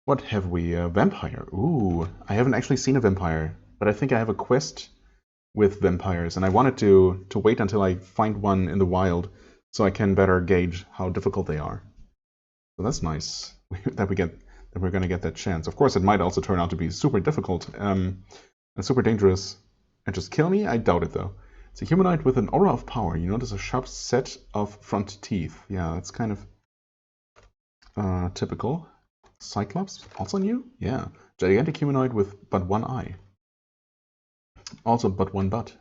What have we? Vampire. Ooh, I haven't actually seen a vampire, but I think I have a quest with vampires, and I wanted to wait until I find one in the wild so I can better gauge how difficult they are. So that's nice that we're going to get that chance. Of course, it might also turn out to be super difficult and super dangerous and just kill me. I doubt it though. It's a humanoid with an aura of power. You notice a sharp set of front teeth. Yeah, that's kind of typical. Cyclops, also new? Yeah. Gigantic humanoid with but one eye. Also but one butt.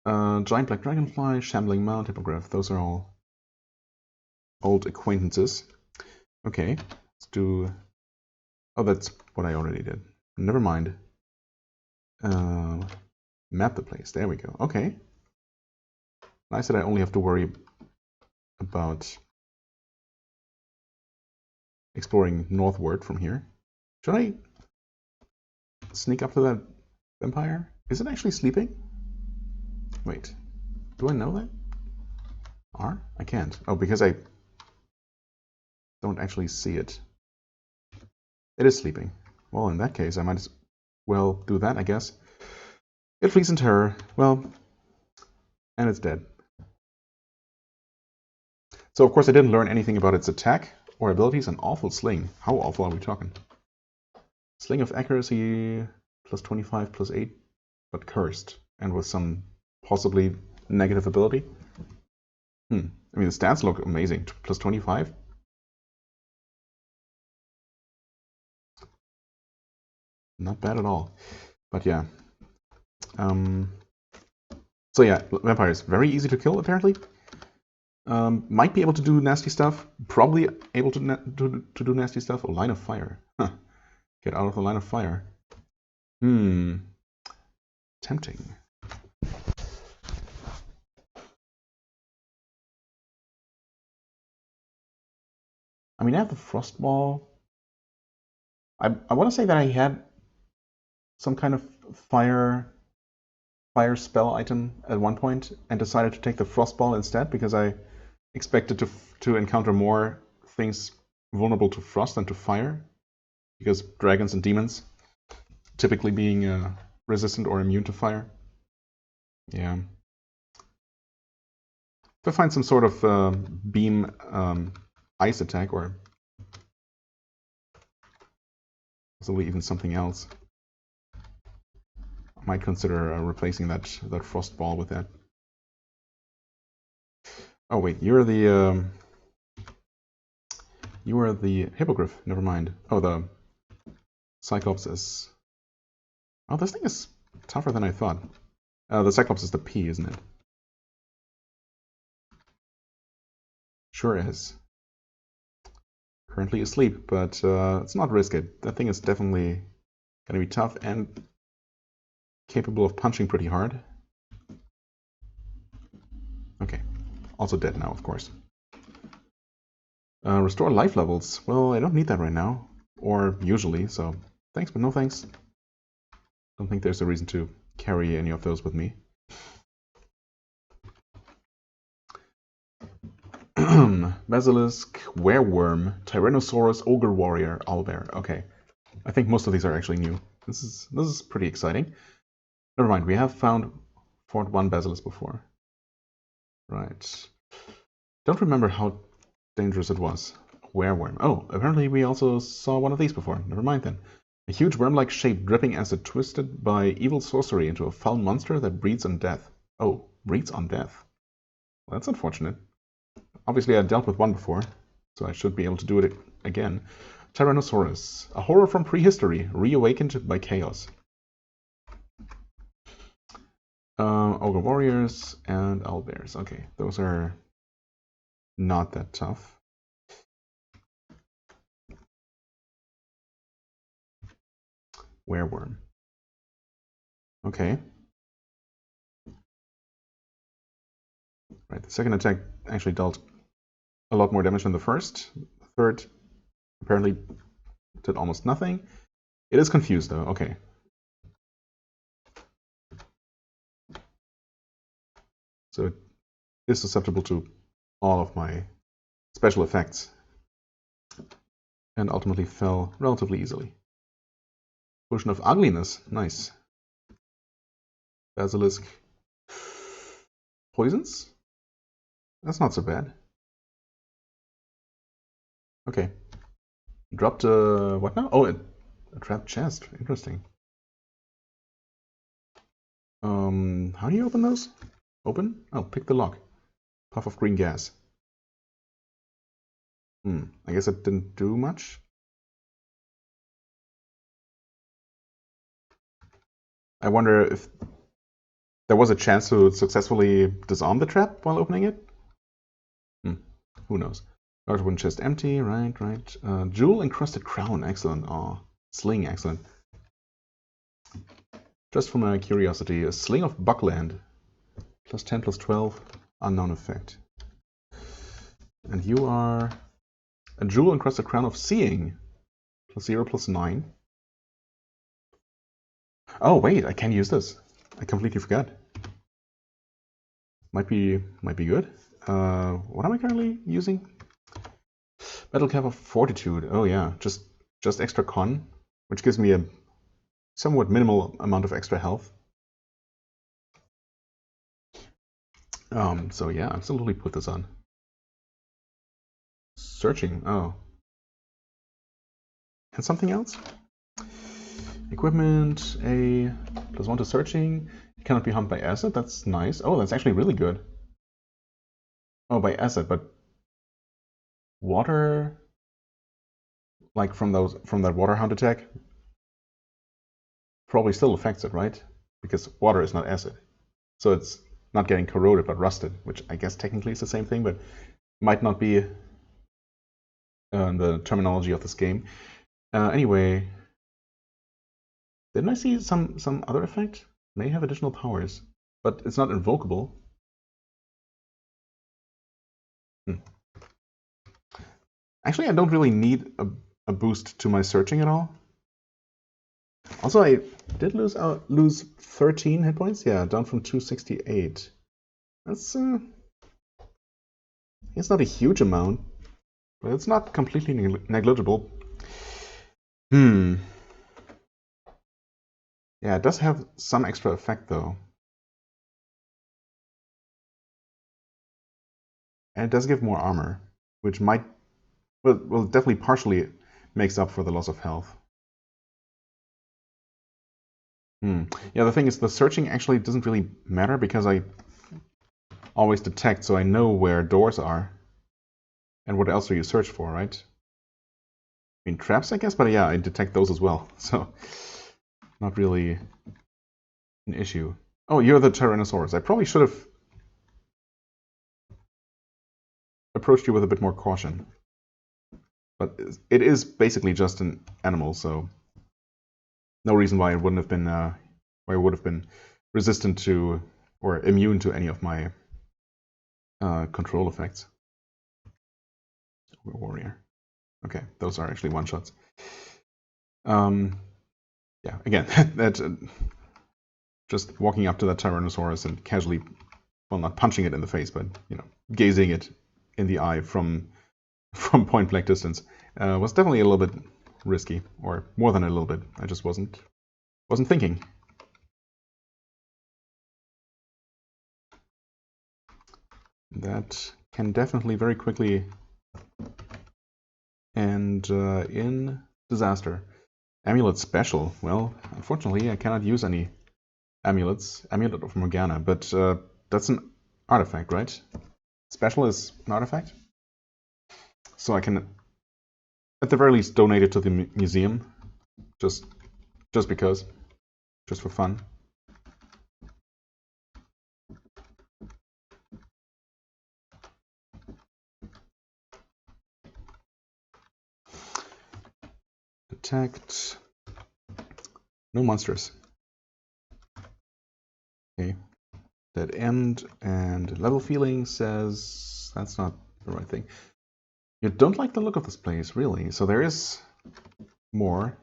Giant black dragonfly, shambling mount, hippogriff. Those are all old acquaintances. Okay, let's do... Oh, that's what I already did. Never mind. Map the place. There we go. Okay. Nice that I only have to worry about exploring northward from here. Should I sneak up to that vampire? Is it actually sleeping? Wait, do I know that? R? I can't. Oh, because I don't actually see it. It is sleeping. Well, in that case, I might as well do that, I guess. It flees in terror. Well, and it's dead. So, of course, I didn't learn anything about its attack or abilities. An awful sling. How awful are we talking? Sling of accuracy, plus 25, plus 8, but cursed, and with some possibly negative ability. I mean, the stats look amazing. Plus 25. Not bad at all. But yeah. So yeah, vampire is very easy to kill, apparently. Might be able to do nasty stuff. Probably able to do nasty stuff. A line of fire. Huh. Get out of the line of fire. Tempting. I mean, I have the frost ball. I want to say that I had some kind of fire spell item at one point and decided to take the frost ball instead because I expected to encounter more things vulnerable to frost than to fire, because dragons and demons typically being resistant or immune to fire. Yeah. If I find some sort of beam ice attack, or possibly even something else, I might consider replacing that frost ball with that. Oh wait, you're the hippogriff. Never mind. Oh, the Cyclops is... Oh, this thing is tougher than I thought. The Cyclops is the P, isn't it? Sure is. Currently asleep, but let's not risk it. That thing is definitely going to be tough and capable of punching pretty hard. Okay. Also dead now, of course. Restore life levels. Well, I don't need that right now, or usually, so thanks, but no thanks. Don't think there's a reason to carry any of those with me. Basilisk, Wereworm, Tyrannosaurus, Ogre Warrior, Owlbear. Okay, I think most of these are actually new. This is pretty exciting. Never mind, we have found Fort 1 Basilisk before. Right. Don't remember how dangerous it was. Wereworm. Oh, apparently we also saw one of these before. Never mind then. A huge worm-like shape dripping acid twisted by evil sorcery into a foul monster that breeds on death. Oh, breeds on death. Well, that's unfortunate. Obviously I dealt with one before, so I should be able to do it again. Tyrannosaurus. A horror from prehistory, reawakened by chaos. Ogre Warriors and Owlbears. Okay, those are not that tough. Wereworm. Okay. Right, the second attack actually dealt a lot more damage than the first. The third apparently did almost nothing. It is confused though, okay. So it is susceptible to all of my special effects. And ultimately fell relatively easily. Potion of Ugliness, nice. Basilisk. Poisons? That's not so bad. Okay. Dropped a... what now? Oh, a trapped chest. Interesting. How do you open those? Open? Oh, pick the lock. Puff of green gas. I guess it didn't do much. I wonder if there was a chance to successfully disarm the trap while opening it? Who knows? Large wooden chest empty, right. Jewel encrusted crown, excellent. Oh, sling, excellent. Just for my curiosity, a sling of Buckland. Plus 10, plus 12, unknown effect. And you are a jewel encrusted crown of seeing. Plus 0, plus 9. Oh wait, I can use this. I completely forgot. Might be good. What am I currently using? Battle cap of fortitude. Oh yeah, just extra con, which gives me a somewhat minimal amount of extra health. So yeah, absolutely put this on. Searching. Oh. And something else? Equipment, a +1 to searching. It cannot be harmed by acid. That's nice. Oh, that's actually really good. Oh, by acid, but water, like from that water hound attack, probably still affects it, right? Because water is not acid, so it's not getting corroded but rusted, which I guess technically is the same thing, but might not be the terminology of this game. Anyway, didn't I see some other effect? May have additional powers, but it's not invocable. Actually, I don't really need a boost to my searching at all. Also, I did lose 13 hit points. Yeah, down from 268. That's it's not a huge amount, but it's not completely negligible. Yeah, it does have some extra effect though. And it does give more armor, which might, well, definitely partially makes up for the loss of health. Yeah, the thing is, the searching actually doesn't really matter because I always detect, so I know where doors are. And what else do you search for, right? I mean, traps, I guess, but yeah, I detect those as well, so not really an issue. Oh, you're the Tyrannosaurus. I probably should have approached you with a bit more caution. But it is basically just an animal, so no reason why it wouldn't have been, why it would have been resistant to or immune to any of my control effects. warrior. Okay, those are actually one-shots. Yeah, again, that just walking up to that Tyrannosaurus and casually, well, not punching it in the face, but gazing it in the eye from point blank distance was definitely a little bit risky, or more than a little bit. I just wasn't thinking. That can definitely very quickly end in disaster. Amulet special. Well, unfortunately, I cannot use any amulets. Amulet of Morgana, but that's an artifact, right? Special is an artifact, so I can, at the very least, donate it to the museum, just because, just for fun. Detect. No monsters. Okay. Dead end, and level feeling says that's not the right thing. You don't like the look of this place, really. So there is more.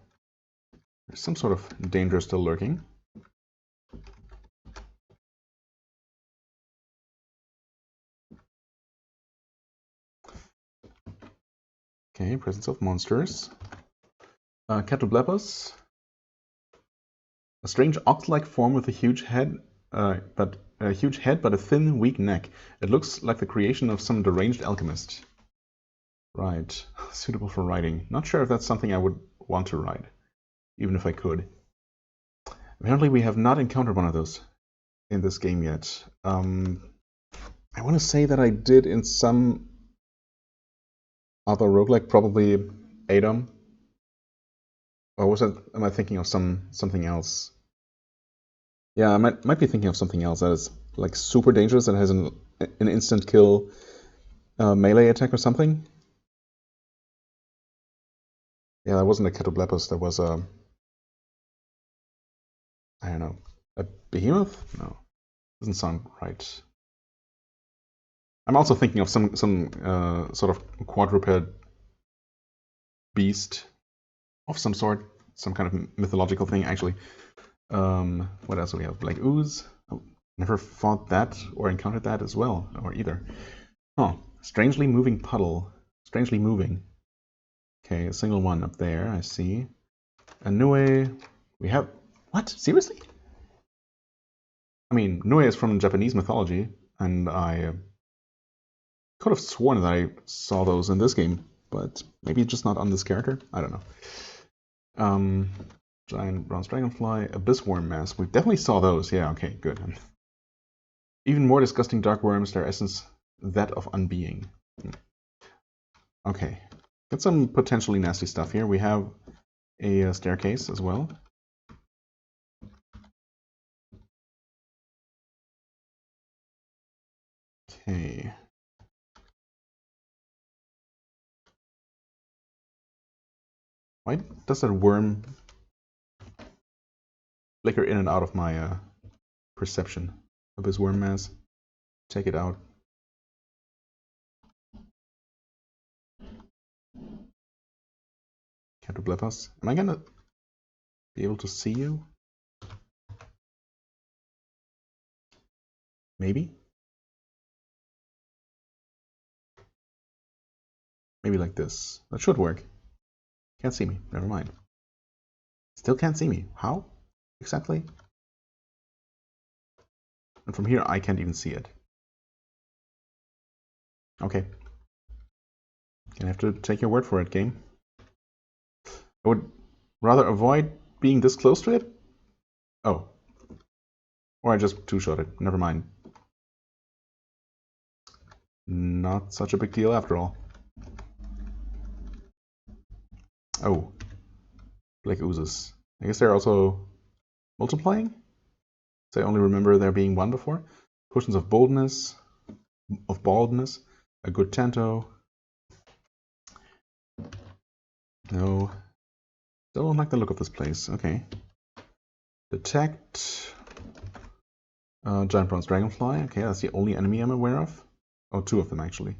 There's some sort of danger still lurking. Okay, presence of monsters. Catoblepus. A strange ox-like form with a huge head, but a thin, weak neck. It looks like the creation of some deranged alchemist. Right, suitable for riding. Not sure if that's something I would want to ride, even if I could. Apparently we have not encountered one of those in this game yet. I want to say that I did in some other roguelike, probably Adam. Or was that, am I thinking of something else? Yeah, I might be thinking of something else that is like super dangerous and has an instant kill melee attack or something. Yeah, that wasn't a Catoblepus, that was a, I don't know, a behemoth? No, doesn't sound right. I'm also thinking of some sort of quadruped beast of some sort, some kind of mythological thing, actually. What else do we have? Black Ooze. Oh, never fought that or encountered that as well, or either. Oh, strangely moving puddle. Strangely moving. Okay, a single one up there, I see. Nue. We have... What? Seriously? I mean, Nue is from Japanese mythology, and I could have sworn that I saw those in this game, but maybe just not on this character? I don't know. Giant bronze dragonfly, abyss worm mask. We definitely saw those. Yeah, okay, good. Even more disgusting dark worms, their essence that of unbeing. Okay, got some potentially nasty stuff here. We have a staircase as well. Okay. Why does that worm flicker in and out of my perception? Abyss worm mass. Check it out. Catoblepus. Am I gonna be able to see you? Maybe? Maybe like this. That should work. Can't see me. Never mind. Still can't see me. How? Exactly? And from here, I can't even see it. Okay. Gonna have to take your word for it, game. I would rather avoid being this close to it. Oh. Or I just two-shot it. Never mind. Not such a big deal after all. Oh. Black oozes. I guess they're also multiplying? So I only remember there being one before. Potions of boldness. Of baldness. A good tanto. No. Still don't like the look of this place. Okay. Detect. Giant bronze dragonfly. Okay, that's the only enemy I'm aware of. Oh, two of them actually.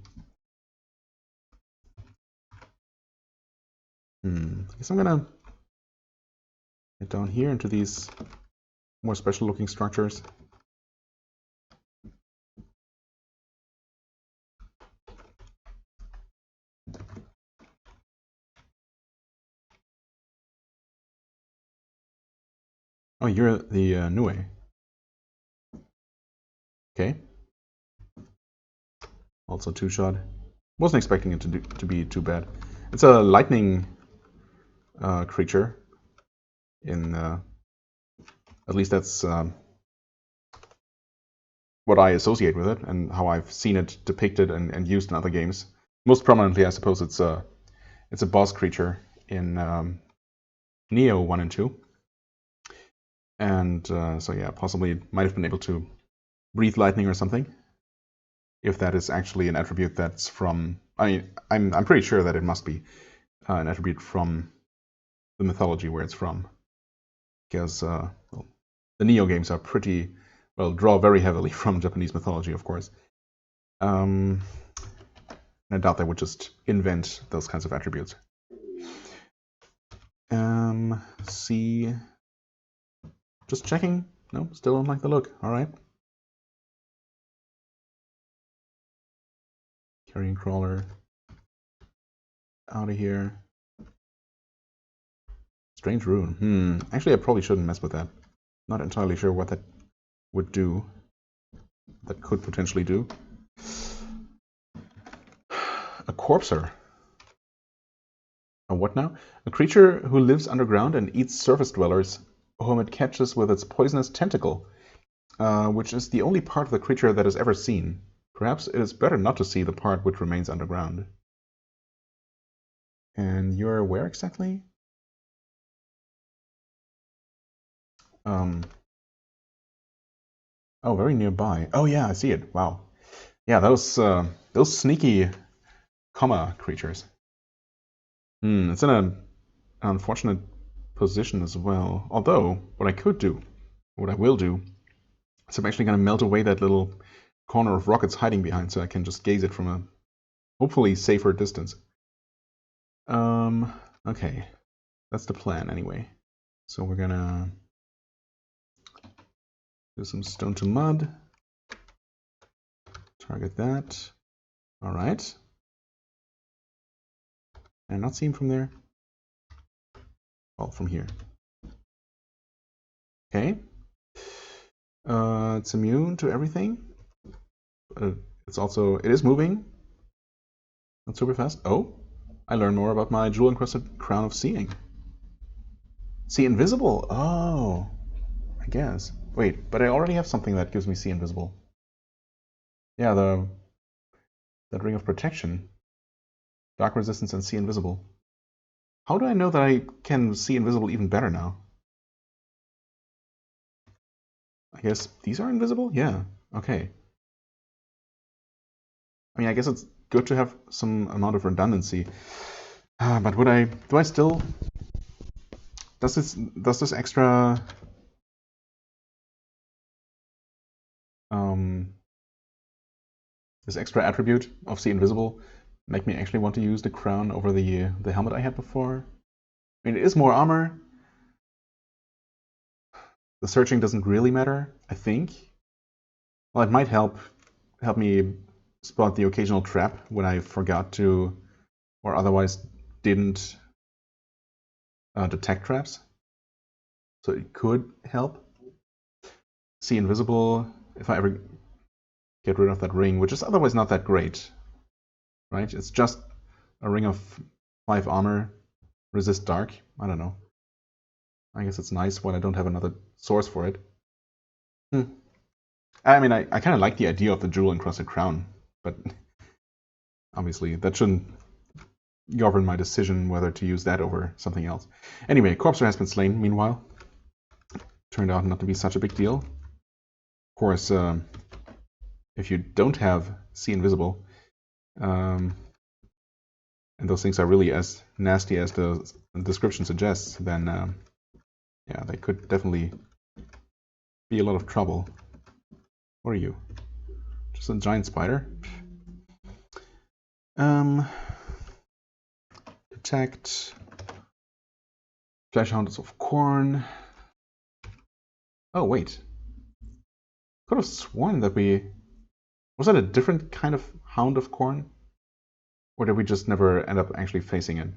I guess I'm gonna get down here into these more special looking structures. Oh, you're the Nue. Okay. Also two-shot. Wasn't expecting it to be too bad. It's a lightning creature. In at least that's what I associate with it, and how I've seen it depicted and used in other games. Most prominently, I suppose it's a boss creature in Neo 1 and 2. And so yeah, possibly it might have been able to breathe lightning or something. If that is actually an attribute that's from, I mean, I'm pretty sure that it must be an attribute from the mythology where it's from, because well, the Neo games are pretty, well, draw very heavily from Japanese mythology, of course. I doubt they would just invent those kinds of attributes. C. Just checking. No, still don't like the look. All right. Carrion crawler. Out of here. Strange rune. Actually, I probably shouldn't mess with that. Not entirely sure what that would do. That could potentially do. A corpser. A what now? A creature who lives underground and eats surface dwellers, whom it catches with its poisonous tentacle, which is the only part of the creature that is ever seen. Perhaps it is better not to see the part which remains underground. And you're where exactly? Oh, very nearby. Oh yeah, I see it. Wow. Yeah, those sneaky comma creatures. It's in an unfortunate position as well. Although, what I could do, what I will do, is I'm actually going to melt away that little corner of rock it's hiding behind, so I can just gaze it from a hopefully safer distance. Okay, that's the plan anyway. So we're gonna do some stone to mud. Target that. All right. And not seen from there. Well, from here. Okay. It's immune to everything. It is moving. Not super fast. Oh, I learned more about my jewel-encrusted crown of seeing. See invisible. Oh, I guess. Wait, but I already have something that gives me see invisible. Yeah, that ring of protection. Dark resistance and see invisible. How do I know that I can see invisible even better now? I guess these are invisible? Yeah, okay. I mean, I guess it's good to have some amount of redundancy. But do I still, does this extra, this extra attribute of see invisible make me actually want to use the crown over the helmet I had before? I mean, it is more armor. The searching doesn't really matter, I think. Well, it might help me spot the occasional trap when I forgot to, or otherwise didn't detect traps. So it could help. See invisible if I ever get rid of that ring, which is otherwise not that great, right? It's just a ring of 5 armor, resist dark. I don't know. I guess it's nice when I don't have another source for it. I mean, I kind of like the idea of the jewel-encrusted crown, but obviously that shouldn't govern my decision whether to use that over something else. Anyway, Corpser has been slain, meanwhile. Turned out not to be such a big deal. Of course, if you don't have see invisible, and those things are really as nasty as the description suggests, then yeah, they could definitely be a lot of trouble. What are you? Just a giant spider? Detect. Flesh hounds of corn. Oh, wait. Could have sworn that we... Was that a different kind of hound of corn? Or did we just never end up actually facing it?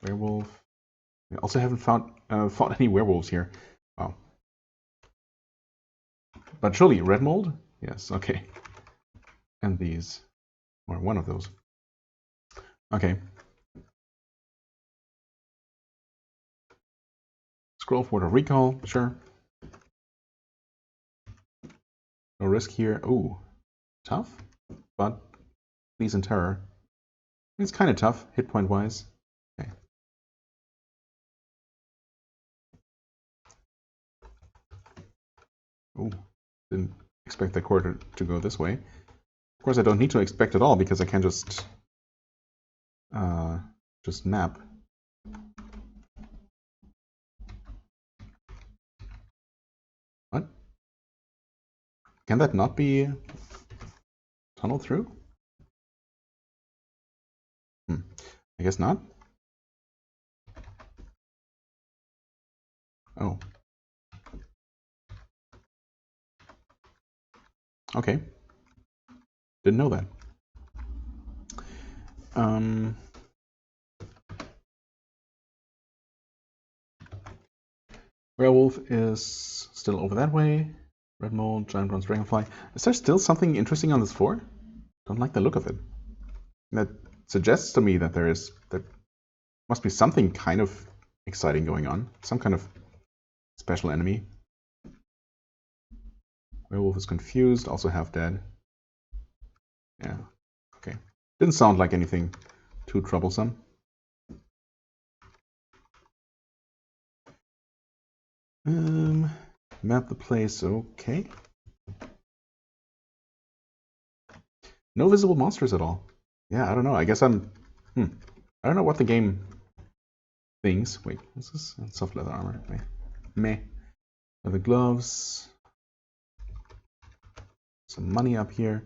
Werewolf. We also haven't fought any werewolves here. Wow. But surely red mold? Yes, okay. And these. Or one of those. Okay. Scroll for the recall, sure. No risk here. Ooh. Tough, but please in terror. It's kind of tough, hit point wise. Okay. Ooh, didn't expect the quarter to go this way. Of course, I don't need to expect it all because I can just map. What? Can that not be tunneled through? I guess not. Oh. Okay. Didn't know that. Werewolf is still over that way. Red mold, giant bronze dragonfly. Is there still something interesting on this floor? Don't like the look of it. That suggests to me that there must be something kind of exciting going on. Some kind of special enemy. Werewolf is confused, also half dead. Yeah, okay. Didn't sound like anything too troublesome. Map the place, okay. No visible monsters at all. Yeah, I don't know. I guess I don't know what the game thinks. Wait, what's this? Soft leather armor. Wait. Meh. Leather gloves. Some money up here.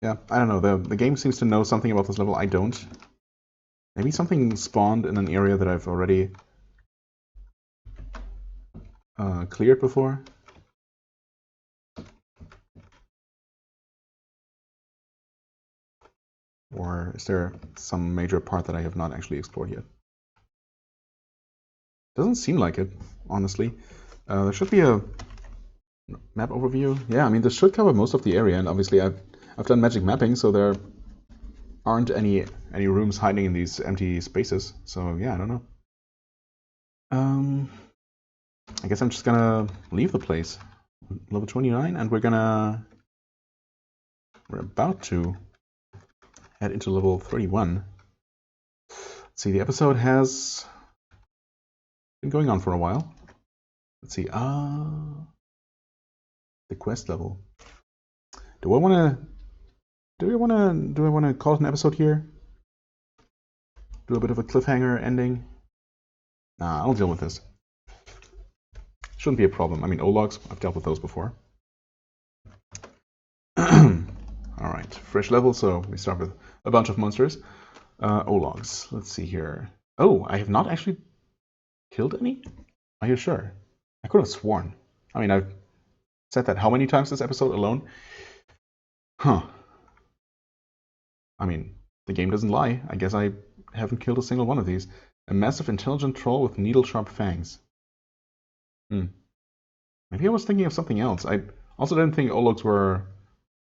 Yeah, I don't know. The game seems to know something about this level I don't. Maybe something spawned in an area that I've already cleared before. Or is there some major part that I have not actually explored yet? Doesn't seem like it, honestly. There should be a map overview. Yeah, I mean, this should cover most of the area, and obviously I've done magic mapping, so there aren't any rooms hiding in these empty spaces. So yeah, I don't know. I guess I'm just gonna leave the place. Level 29, and we're about to head into level 31. Let's see, the episode has been going on for a while. Let's see, the quest level. Do I want to call it an episode here? Do a bit of a cliffhanger ending? Nah, I'll deal with this. Shouldn't be a problem. I mean, O-logs, I've dealt with those before. Alright, fresh level, so we start with a bunch of monsters. O-logs, let's see here. Oh, I have not actually killed any? Are you sure? I could have sworn. I mean, I've said that how many times this episode alone? Huh. I mean, the game doesn't lie. I guess I haven't killed a single one of these. A massive intelligent troll with needle-sharp fangs. Maybe I was thinking of something else. I also didn't think O-logs were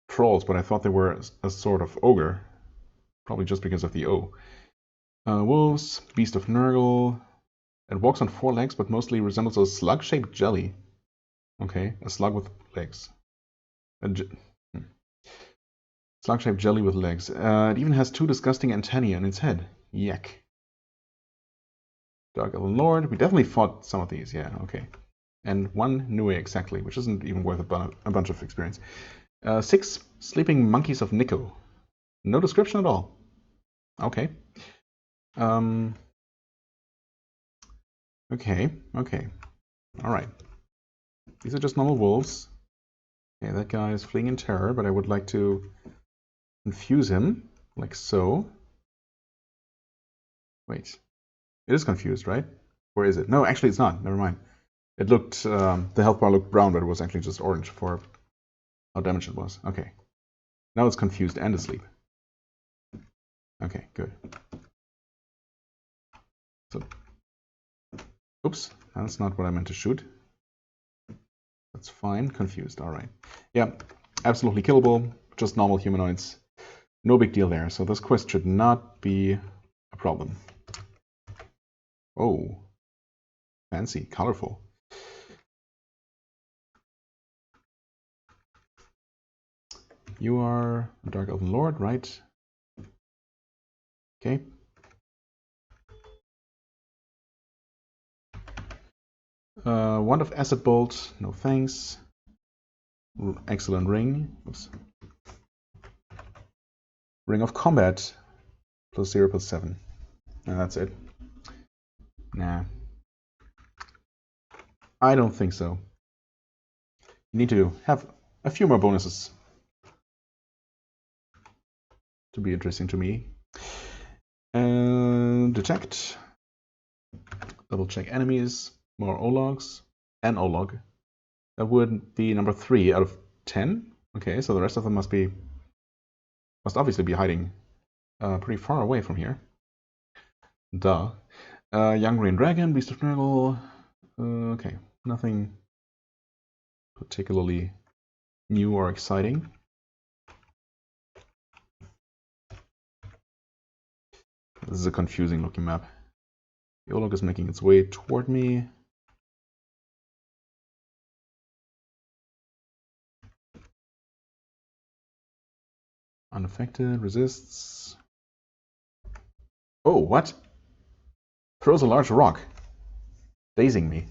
trolls, but I thought they were a sort of ogre. Probably just because of the O. Wolves, beast of Nurgle. It walks on 4 legs, but mostly resembles a slug-shaped jelly. Okay, a slug with legs. Slug-shaped jelly with legs. It even has 2 disgusting antennae on its head. Yuck. Dark Elven Lord. We definitely fought some of these, yeah, okay. And 1 Nue exactly, which isn't even worth a bunch of experience. 6 Sleeping Monkeys of Nico. No description at all. Okay. Okay. Alright. These are just normal wolves. Okay, that guy is fleeing in terror, but I would like to confuse him, like so. Wait, it is confused, right? Or is it? No, actually it's not. Never mind. It looked, the health bar looked brown, but it was actually just orange for how damaged it was. Okay. Now it's confused and asleep. Okay, good. So, oops, that's not what I meant to shoot. That's fine. Confused. All right. Yeah, absolutely killable. Just normal humanoids. No big deal there. So this quest should not be a problem. Oh, fancy, colorful. You are a Dark Elven Lord, right? Okay. Wand of Acid Bolt, no thanks. Excellent ring. Oops. Ring of Combat, +0, +7. And that's it. Nah. I don't think so. You need to have a few more bonuses to be interesting to me. And detect. Double check enemies. More O-logs. And O-log. That would be number 3 out of 10. Okay, so the rest of them must obviously be hiding pretty far away from here. Duh. Young Green Dragon, Beast of Nurgle. Okay, nothing particularly new or exciting. This is a confusing looking map. The O-log is making its way toward me. Unaffected, resists. Oh, what? Throws a large rock, dazing me.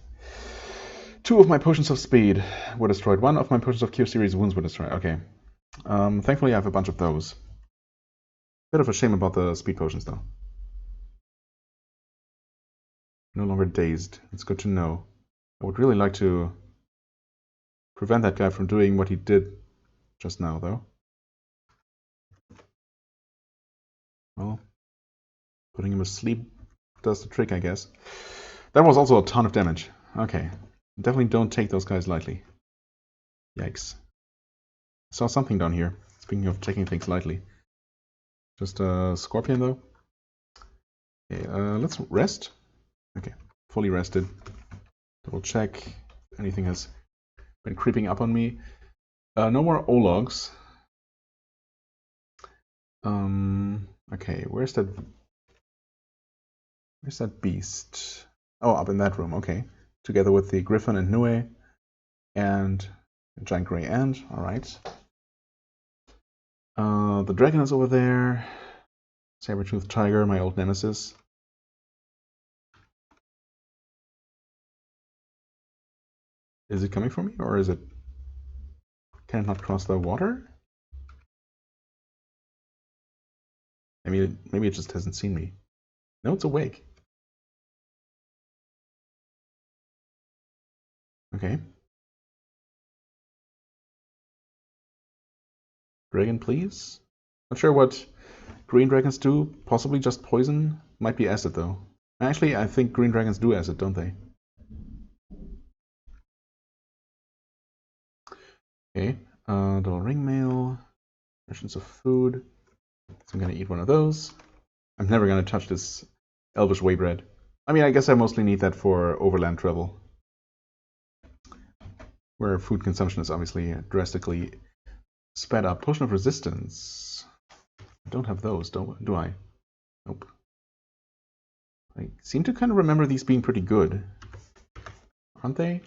2 of my potions of speed were destroyed. 1 of my potions of Cure Series wounds were destroyed. Okay. Thankfully, I have a bunch of those. Bit of a shame about the speed potions, though. No longer dazed. It's good to know. I would really like to prevent that guy from doing what he did just now, though. Well, putting him asleep does the trick, I guess. That was also a ton of damage. Okay. Definitely don't take those guys lightly. Yikes. I saw something down here. Speaking of taking things lightly. Just a scorpion, though. Okay, let's rest. Okay, fully rested. Double check if anything has been creeping up on me. No more O-logs. Okay, where's that beast? Oh, up in that room, okay. Together with the Griffin and Nue and a giant grey ant, alright. The dragon is over there. Saber-toothed tiger, my old nemesis. Is it coming for me, or is it... Can it not cross the water? Maybe it just hasn't seen me. No, it's awake. Okay. Dragon, please. Not sure what green dragons do. Possibly just poison. Might be acid, though. Actually, I think green dragons do acid, don't they? Okay. Double ring mail. Rations of food. So I'm gonna eat one of those. I'm never gonna touch this elvish whey bread. I mean, I guess I mostly need that for overland travel, where food consumption is obviously drastically sped up. Potion of resistance. I don't have those, do I? Nope. I seem to kind of remember these being pretty good. Aren't they?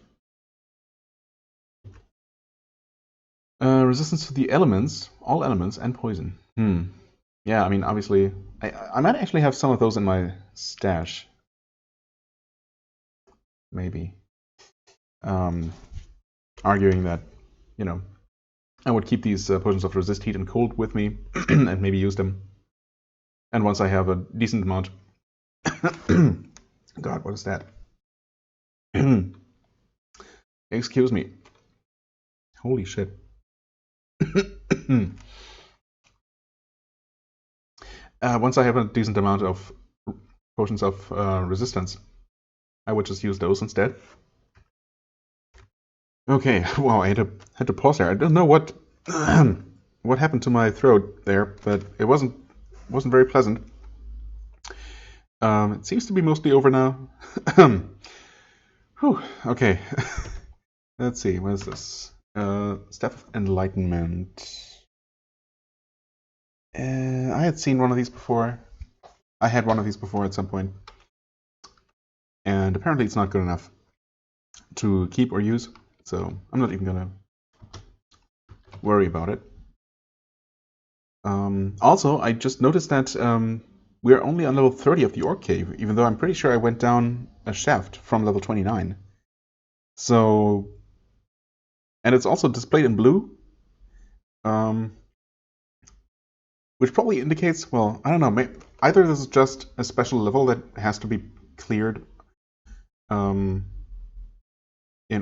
Resistance to the elements, all elements, and poison. Yeah, I mean, obviously, I might actually have some of those in my stash. Maybe. Arguing that, you know, I would keep these potions of resist heat and cold with me and maybe use them. And once I have a decent amount... God, what is that? Excuse me. Holy shit. Once I have a decent amount of potions of resistance, I would just use those instead. Okay, wow, I had to pause there. I don't know what what happened to my throat there, but it wasn't very pleasant. It seems to be mostly over now. Whew, okay. Let's see, what is this? Staff of Enlightenment. I had seen one of these before. I had one of these before at some point. And apparently it's not good enough to keep or use, so I'm not even gonna worry about it. Also, I just noticed that we're only on level 30 of the Orc Cave, even though I'm pretty sure I went down a shaft from level 29. So, and it's also displayed in blue, which probably indicates, well, I don't know, either this is just a special level that has to be cleared in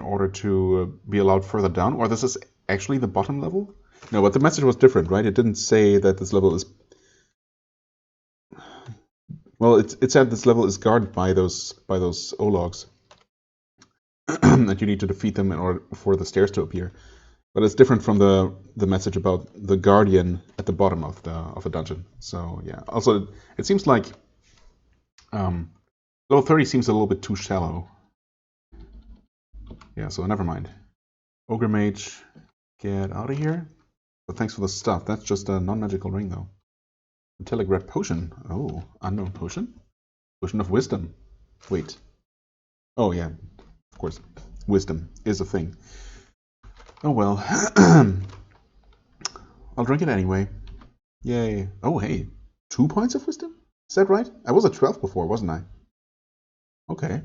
order to be allowed further down, or this is actually the bottom level. No, but the message was different, right? It didn't say that this level is... Well, it said this level is guarded by those Ologs. That you need to defeat them in order for the stairs to appear. But it's different from the message about the guardian at the bottom of the dungeon. So yeah. Also, it seems like level 30 seems a little bit too shallow. Yeah, so never mind. Ogre Mage, get out of here. But thanks for the stuff. That's just a non-magical ring, though. Telegraph Potion. Oh, unknown potion. Potion of Wisdom. Wait. Oh yeah, of course. Wisdom is a thing. Oh well. I'll drink it anyway. Yay. Oh hey, 2 points of wisdom? Is that right? I was at 12 before, wasn't I? Okay.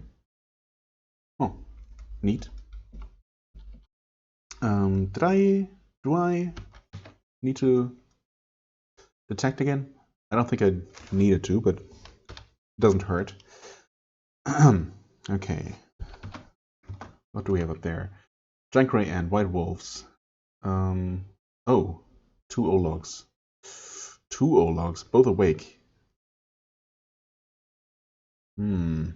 Oh, neat. Do I need to detect again? I don't think I needed to, but it doesn't hurt. Okay. What do we have up there? Giant Grey and White Wolves. Oh, 2 Ologs. 2 Ologs, both awake. Are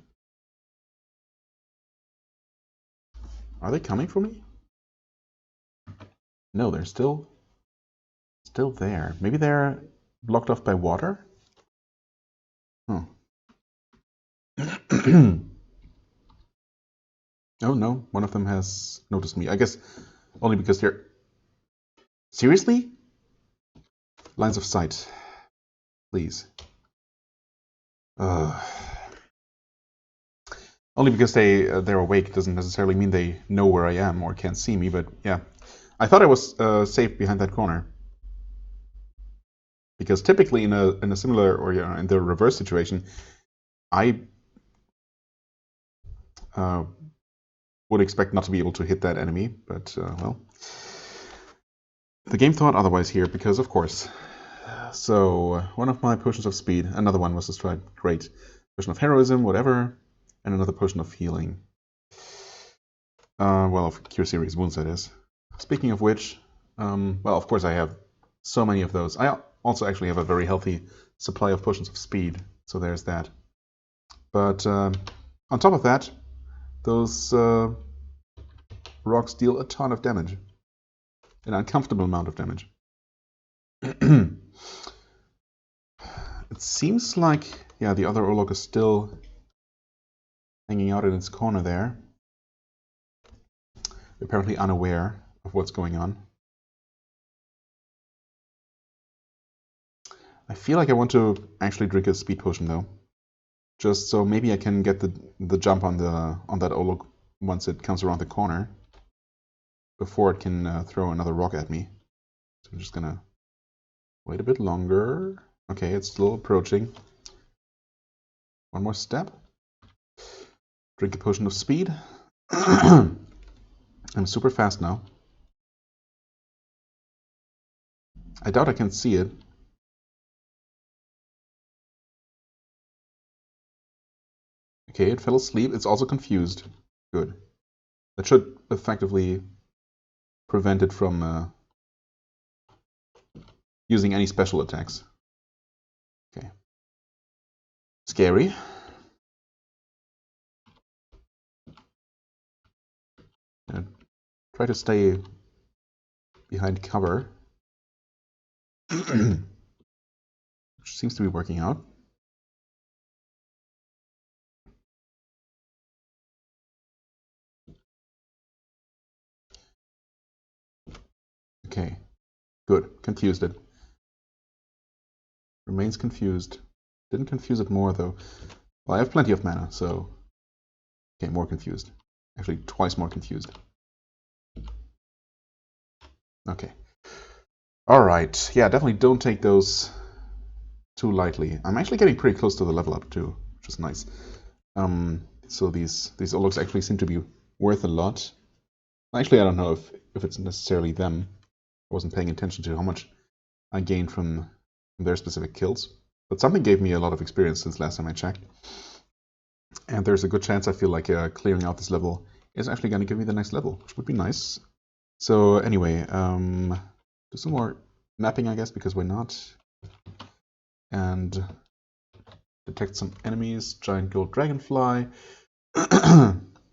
they coming for me? No, they're still there. Maybe they're blocked off by water? Huh. Oh no, one of them has noticed me. I guess only because they're... Seriously? Lines of sight. Please. Only because they're awake doesn't necessarily mean they know where I am or can't see me, but yeah. I thought I was safe behind that corner. Because typically in a similar, or in the reverse situation, I would expect not to be able to hit that enemy, but well, the game thought otherwise here, because of course. So one of my potions of speed, another one was destroyed. Great. Potion of heroism, whatever, and another potion of healing. Well, of Cure Series wounds, that is. Speaking of which, well, of course I have so many of those. I also actually have a very healthy supply of potions of speed, so there's that. But on top of that, those rocks deal a ton of damage. An uncomfortable amount of damage. It seems like, yeah, the other Orlog is still hanging out in its corner there. Apparently unaware of what's going on. I feel like I want to actually drink a speed potion though. Just so maybe I can get the jump on that Orlog once it comes around the corner. Before it can throw another rock at me. So I'm just gonna wait a bit longer. Okay, it's still approaching. One more step. Drink a potion of speed. I'm super fast now. I doubt I can see it. Okay, it fell asleep. It's also confused. Good. That should effectively prevent it from using any special attacks. Okay. Scary. Try to stay behind cover. Which seems to be working out. Okay, good. Confused it. Remains confused. Didn't confuse it more though. Well, I have plenty of mana, so... Okay, more confused. Actually, twice more confused. Okay. Alright, yeah, definitely don't take those too lightly. I'm actually getting pretty close to the level up too, which is nice. So these Orlocks actually seem to be worth a lot. Actually, I don't know if it's necessarily them. I wasn't paying attention to how much I gained from their specific kills. But something gave me a lot of experience since last time I checked. And there's a good chance I feel like clearing out this level is actually going to give me the next level, which would be nice. So anyway, do some more mapping, I guess, because why not? And detect some enemies. Giant gold dragonfly.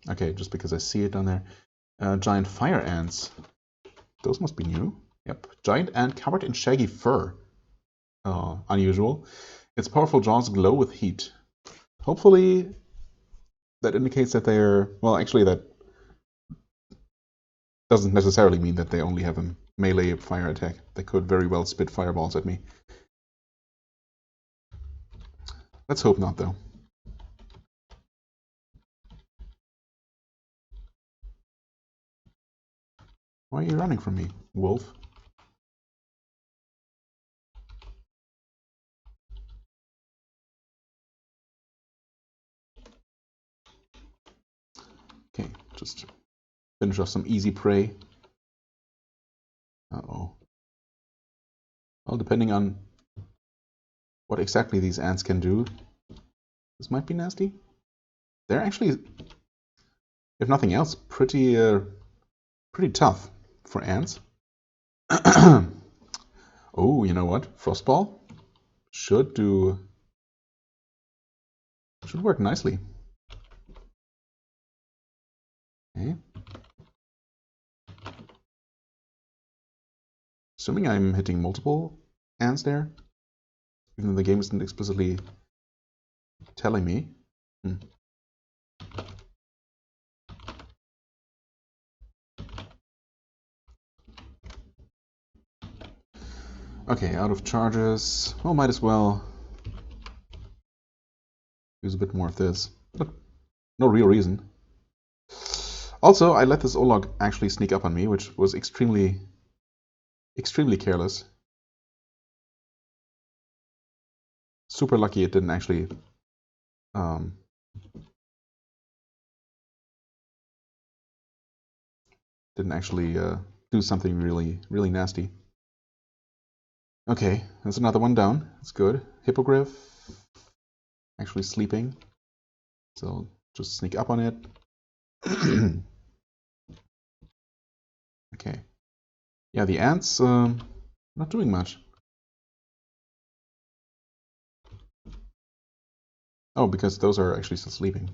Okay, just because I see it down there. Giant fire ants. Those must be new. Yep. Giant ant covered in shaggy fur. Unusual. Its powerful jaws glow with heat. Hopefully that indicates that they're... Well, actually that doesn't necessarily mean that they only have a melee fire attack. They could very well spit fireballs at me. Let's hope not, though. Why are you running from me, wolf? Okay, just finish off some easy prey. Uh-oh. Well, depending on what exactly these ants can do, this might be nasty. They're actually, if nothing else, pretty tough for ants. Oh, you know what? Frostball should work nicely. Okay. Assuming I'm hitting multiple ants there, even though the game isn't explicitly telling me. Okay, out of charges. Well, might as well use a bit more of this. But no real reason. Also, I let this Orlok actually sneak up on me, which was extremely careless. Super lucky it didn't actually do something really nasty. Okay, there's another one down. That's good. Hippogriff actually sleeping, so just sneak up on it. Okay. Yeah, the ants not doing much. Oh, because those are actually still sleeping.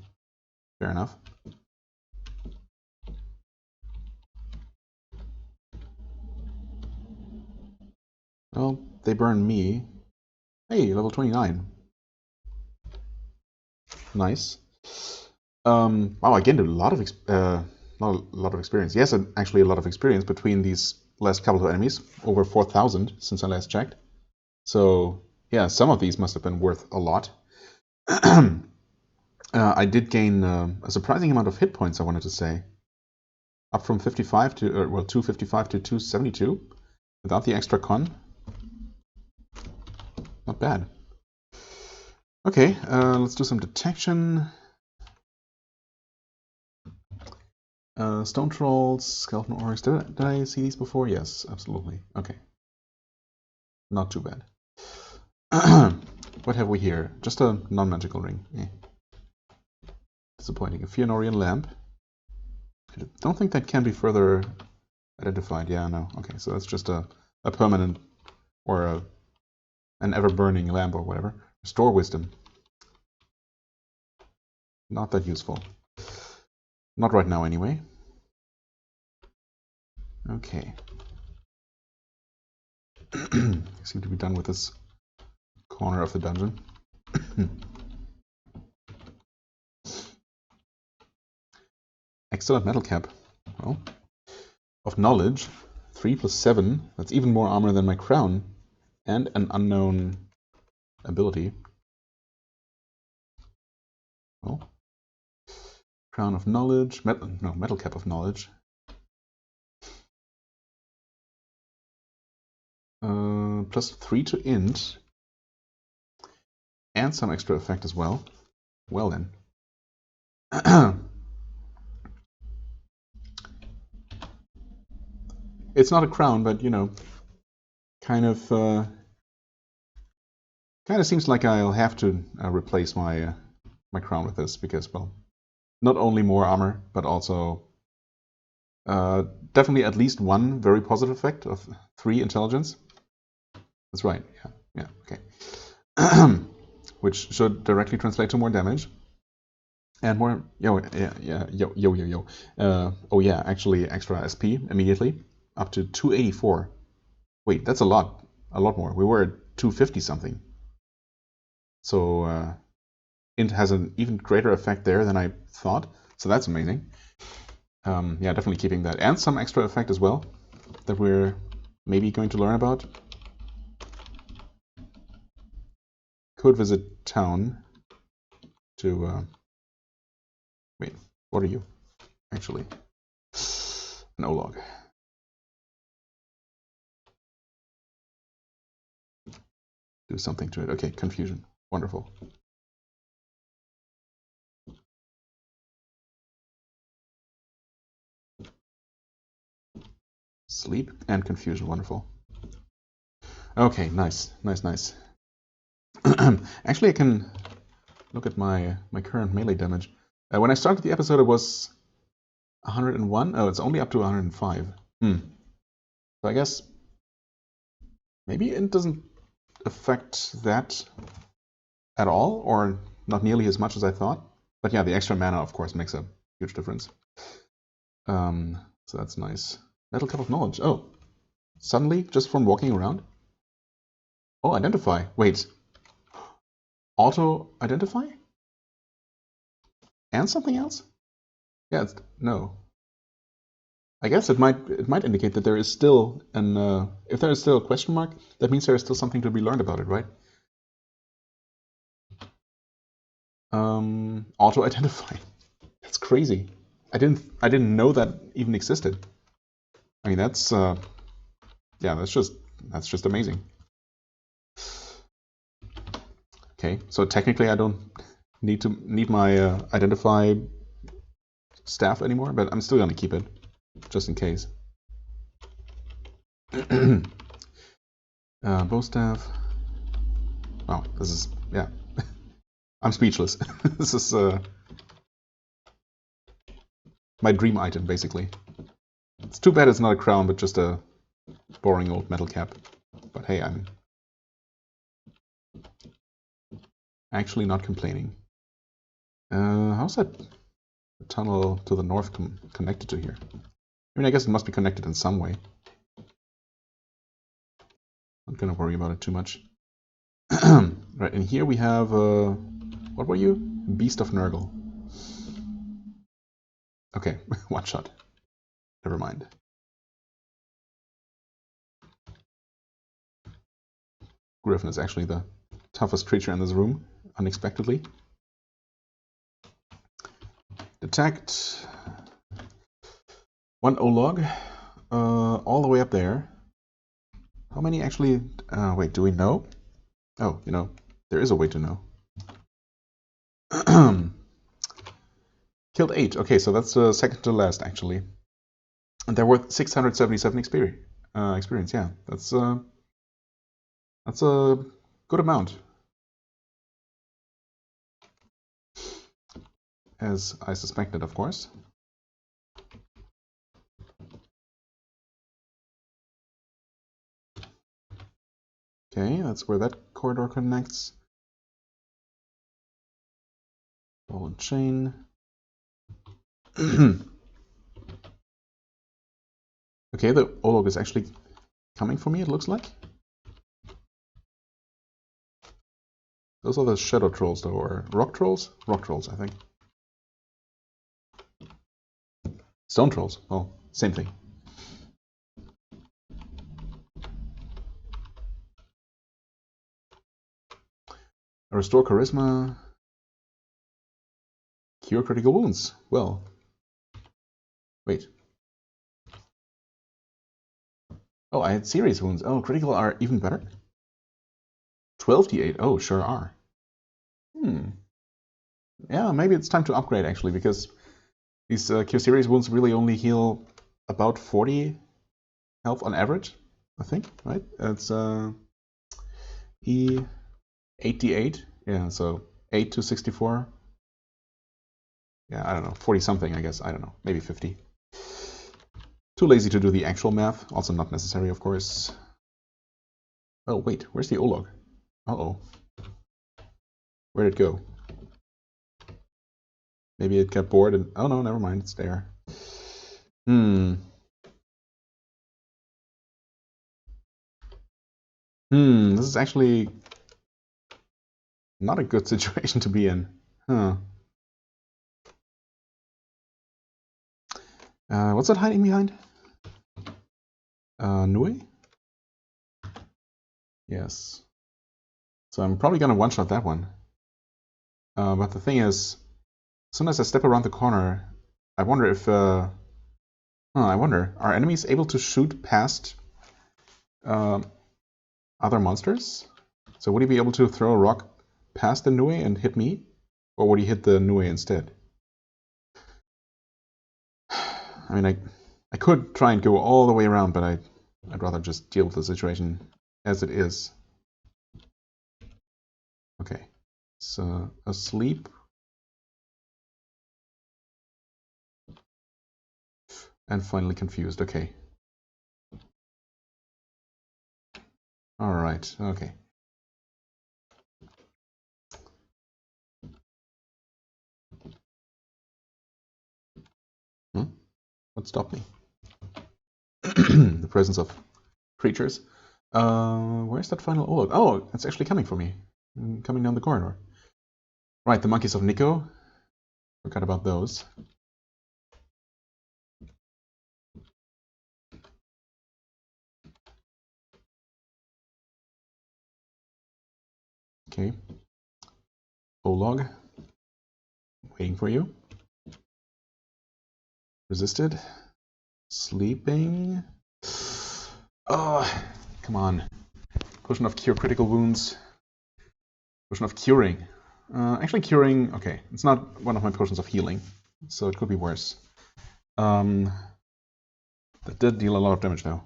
Fair enough. Well, they burn me. Hey, level 29. Nice. Wow, I gained a lot of not a lot of experience. Yes, actually a lot of experience between these last couple of enemies. Over 4,000 since I last checked. So yeah, some of these must have been worth a lot. I did gain a surprising amount of hit points, I wanted to say. Up from 55 to, 255 to 272 without the extra con. Not bad. Okay, let's do some detection. Stone trolls, skeleton orcs. Did I see these before? Yes, absolutely. Okay. Not too bad. What have we here? Just a non-magical ring. Disappointing. A Fëanorian lamp. I don't think that can be further identified. Yeah, no. Okay, so that's just a permanent or an ever-burning lamp or whatever. Restore wisdom. Not that useful. Not right now, anyway. Okay. Seem to be done with this corner of the dungeon. Excellent metal cap. Well, of knowledge, 3 + 7. That's even more armor than my crown, and an unknown ability. Well, crown of knowledge, metal cap of knowledge. +3 to int, and some extra effect as well. Well then. It's not a crown, but you know, kind of seems like I'll have to replace my my crown with this because, well, not only more armor, but also definitely at least one very positive effect of 3 intelligence. That's right. Yeah. Okay. Which should directly translate to more damage and more. Oh yeah, actually extra SP immediately up to 284. Wait, that's a lot more. We were at 250 something. So int has an even greater effect there than I thought. So that's amazing. Yeah, definitely keeping that, and some extra effect as well that we're maybe going to learn about. Could visit town to wait, what are you? Actually, an O-log. Do something to it. Okay, confusion. Wonderful. Sleep and confusion. Wonderful. Okay, nice. Actually, I can look at my current melee damage. When I started the episode, it was 101. Oh, it's only up to 105. So I guess maybe it doesn't affect that at all, or not nearly as much as I thought. But yeah, the extra mana, of course, makes a huge difference. So that's nice. Metal Cup of Knowledge. Oh, suddenly, just from walking around? Oh, identify. Wait. Auto-identify? And something else? Yeah, no. I guess it might indicate that there is still an if there is still a question mark, that means there is still something to be learned about it, right? Auto-identify. That's crazy. I didn't know that even existed. I mean, that's yeah, that's just amazing. Okay, so technically I don't need my identify staff anymore, but I'm still gonna keep it just in case. Bow staff. Wow, this is, yeah. I'm speechless. This is my dream item, basically. It's too bad it's not a crown, but just a boring old metal cap. But hey, I'm actually not complaining. How's that tunnel to the north connected to here? I mean, I guess it must be connected in some way. Not gonna worry about it too much. Right, and here we have, what were you? Beast of Nurgle. Okay, one shot. Never mind. Griffin is actually the toughest creature in this room, unexpectedly. Detect one O-log, all the way up there. How many actually? Wait, do we know? Oh, you know, there is a way to know. Killed 8. Okay, so that's second to last, actually. And there were 677 experience. Yeah, that's a good amount, as I suspected, of course. Okay, that's where that corridor connects. Ball and chain. Okay, the Olog is actually coming for me, it looks like. Those are the shadow trolls, though, or rock trolls? Rock trolls, I think. Stone trolls, well, same thing. Restore charisma. Cure critical wounds. Well, wait. Oh, I had serious wounds. Oh, critical are even better? 12d8. Oh, sure are. Yeah, maybe it's time to upgrade, actually, because these Cure Series wounds really only heal about 40 health on average, I think, right? It's E 8d8. Yeah, so 8 to 64. Yeah, I don't know, 40 something, I guess. I don't know, maybe 50. Too lazy to do the actual math. Also not necessary, of course. Oh, wait, where's the Olog? Uh-oh. Where'd it go? Maybe it got bored and... Oh, no, never mind, it's there. This is actually not a good situation to be in. Huh. What's that hiding behind? Nui? Yes. So I'm probably gonna one-shot that one. But the thing is, as soon as I step around the corner, I wonder if... I wonder, are enemies able to shoot past other monsters? So would he be able to throw a rock past the Nui and hit me? Or would he hit the Nui instead? I mean, I could try and go all the way around, but I'd rather just deal with the situation as it is. Okay, so asleep. And finally confused, okay. Alright, okay. What stopped me? The presence of creatures. Where's that final Olog? Oh, it's actually coming for me. Coming down the corridor. Right, the monkeys of Nico. Forgot about those. Okay. Olog. Waiting for you. Resisted. Sleeping. Oh, come on. Potion of Cure Critical Wounds. Potion of Curing. Actually, Curing, okay. It's not one of my potions of healing, so it could be worse. That did deal a lot of damage, though.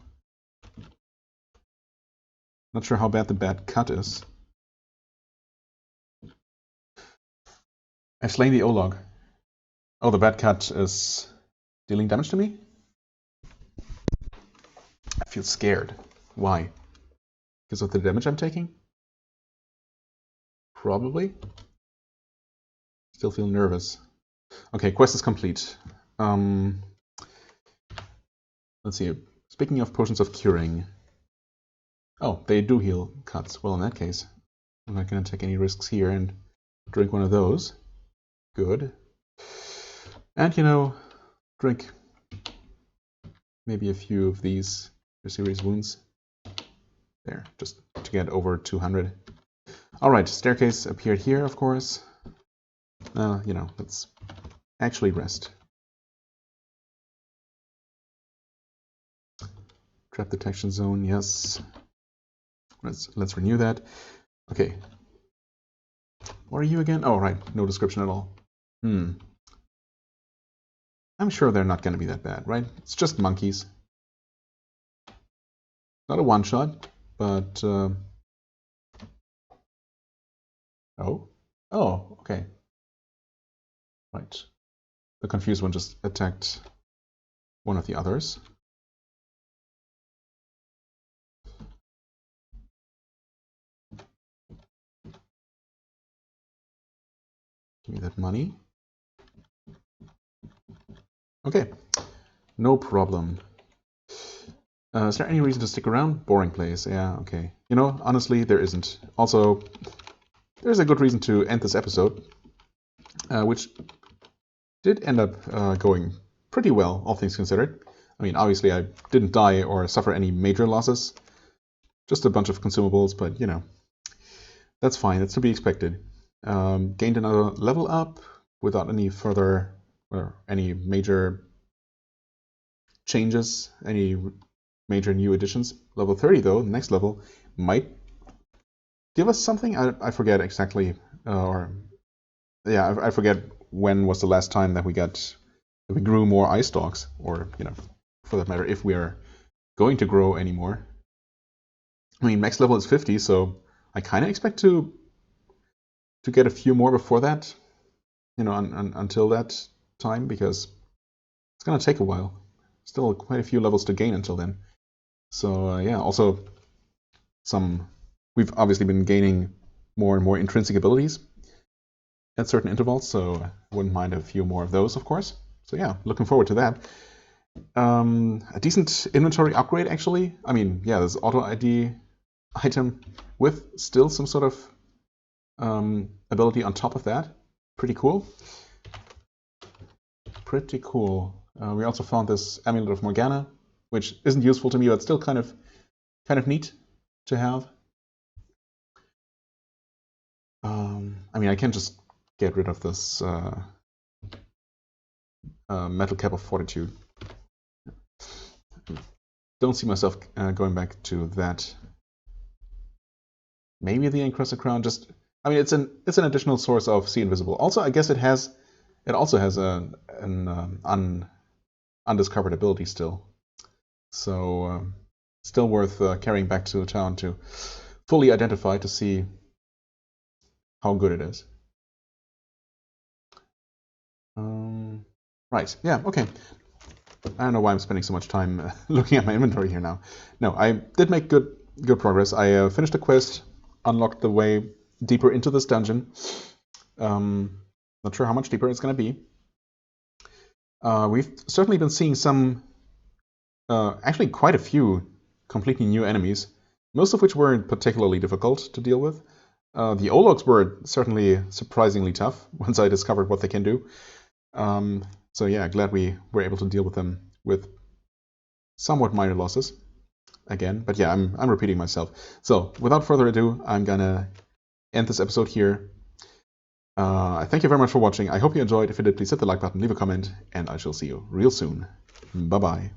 Not sure how bad the bad cut is. I've slain the Olog. Oh, the bad cut is dealing damage to me? I feel scared. Why? Because of the damage I'm taking? Probably. Still feel nervous. Okay, quest is complete. Let's see. Speaking of potions of curing. Oh, they do heal cuts. Well, in that case, I'm not going to take any risks here and drink one of those. Good. And, you know, drink maybe a few of these serious wounds. There, just to get over 200. Alright, staircase appeared here, of course. You know, let's actually rest. Trap detection zone, yes. Let's renew that. Okay. What are you again? Oh, right, no description at all. I'm sure they're not going to be that bad, right? It's just monkeys. Not a one-shot, but... Oh, okay. Right. The confused one just attacked one of the others. Give me that money. Okay, no problem. Is there any reason to stick around? Boring place. Yeah, okay. You know, honestly, there isn't. Also, there's a good reason to end this episode, which did end up going pretty well, all things considered. I mean, obviously, I didn't die or suffer any major losses. Just a bunch of consumables, but, you know, that's fine. That's to be expected. Gained another level up without any further or any major changes, any major new additions. Level 30, though, the next level, might give us something. I forget exactly, I forget when was the last time that we grew more eye stalks, or, you know, for that matter, if we are going to grow anymore. I mean, max level is 50, so I kind of expect to get a few more before that, you know, until that time, because it's going to take a while. Still quite a few levels to gain until then. So yeah, also we've obviously been gaining more and more intrinsic abilities at certain intervals, so I wouldn't mind a few more of those, of course. So yeah, looking forward to that. A decent inventory upgrade, actually. I mean, yeah, there's auto ID item with still some sort of ability on top of that. Pretty cool. Pretty cool. We also found this Amulet of Morgana, which isn't useful to me, but still kind of neat to have. I mean, I can't just get rid of this Metal Cap of Fortitude. Don't see myself going back to that. Maybe the Encrusted Crown. Just, I mean, it's an additional source of See Invisible. Also, I guess it also has an undiscovered ability still. So still worth carrying back to the town to fully identify to see how good it is. Right, yeah, okay. I don't know why I'm spending so much time looking at my inventory here now. No, I did make good progress. I finished a quest, unlocked the way deeper into this dungeon. Not sure how much deeper it's going to be. We've certainly been seeing some, actually quite a few completely new enemies, most of which weren't particularly difficult to deal with. The Ologs were certainly surprisingly tough once I discovered what they can do. So yeah, glad we were able to deal with them with somewhat minor losses again. But yeah, I'm repeating myself. So without further ado, I'm gonna end this episode here. I thank you very much for watching. I hope you enjoyed. If you did, please hit the like button, leave a comment, and I shall see you real soon. Bye-bye.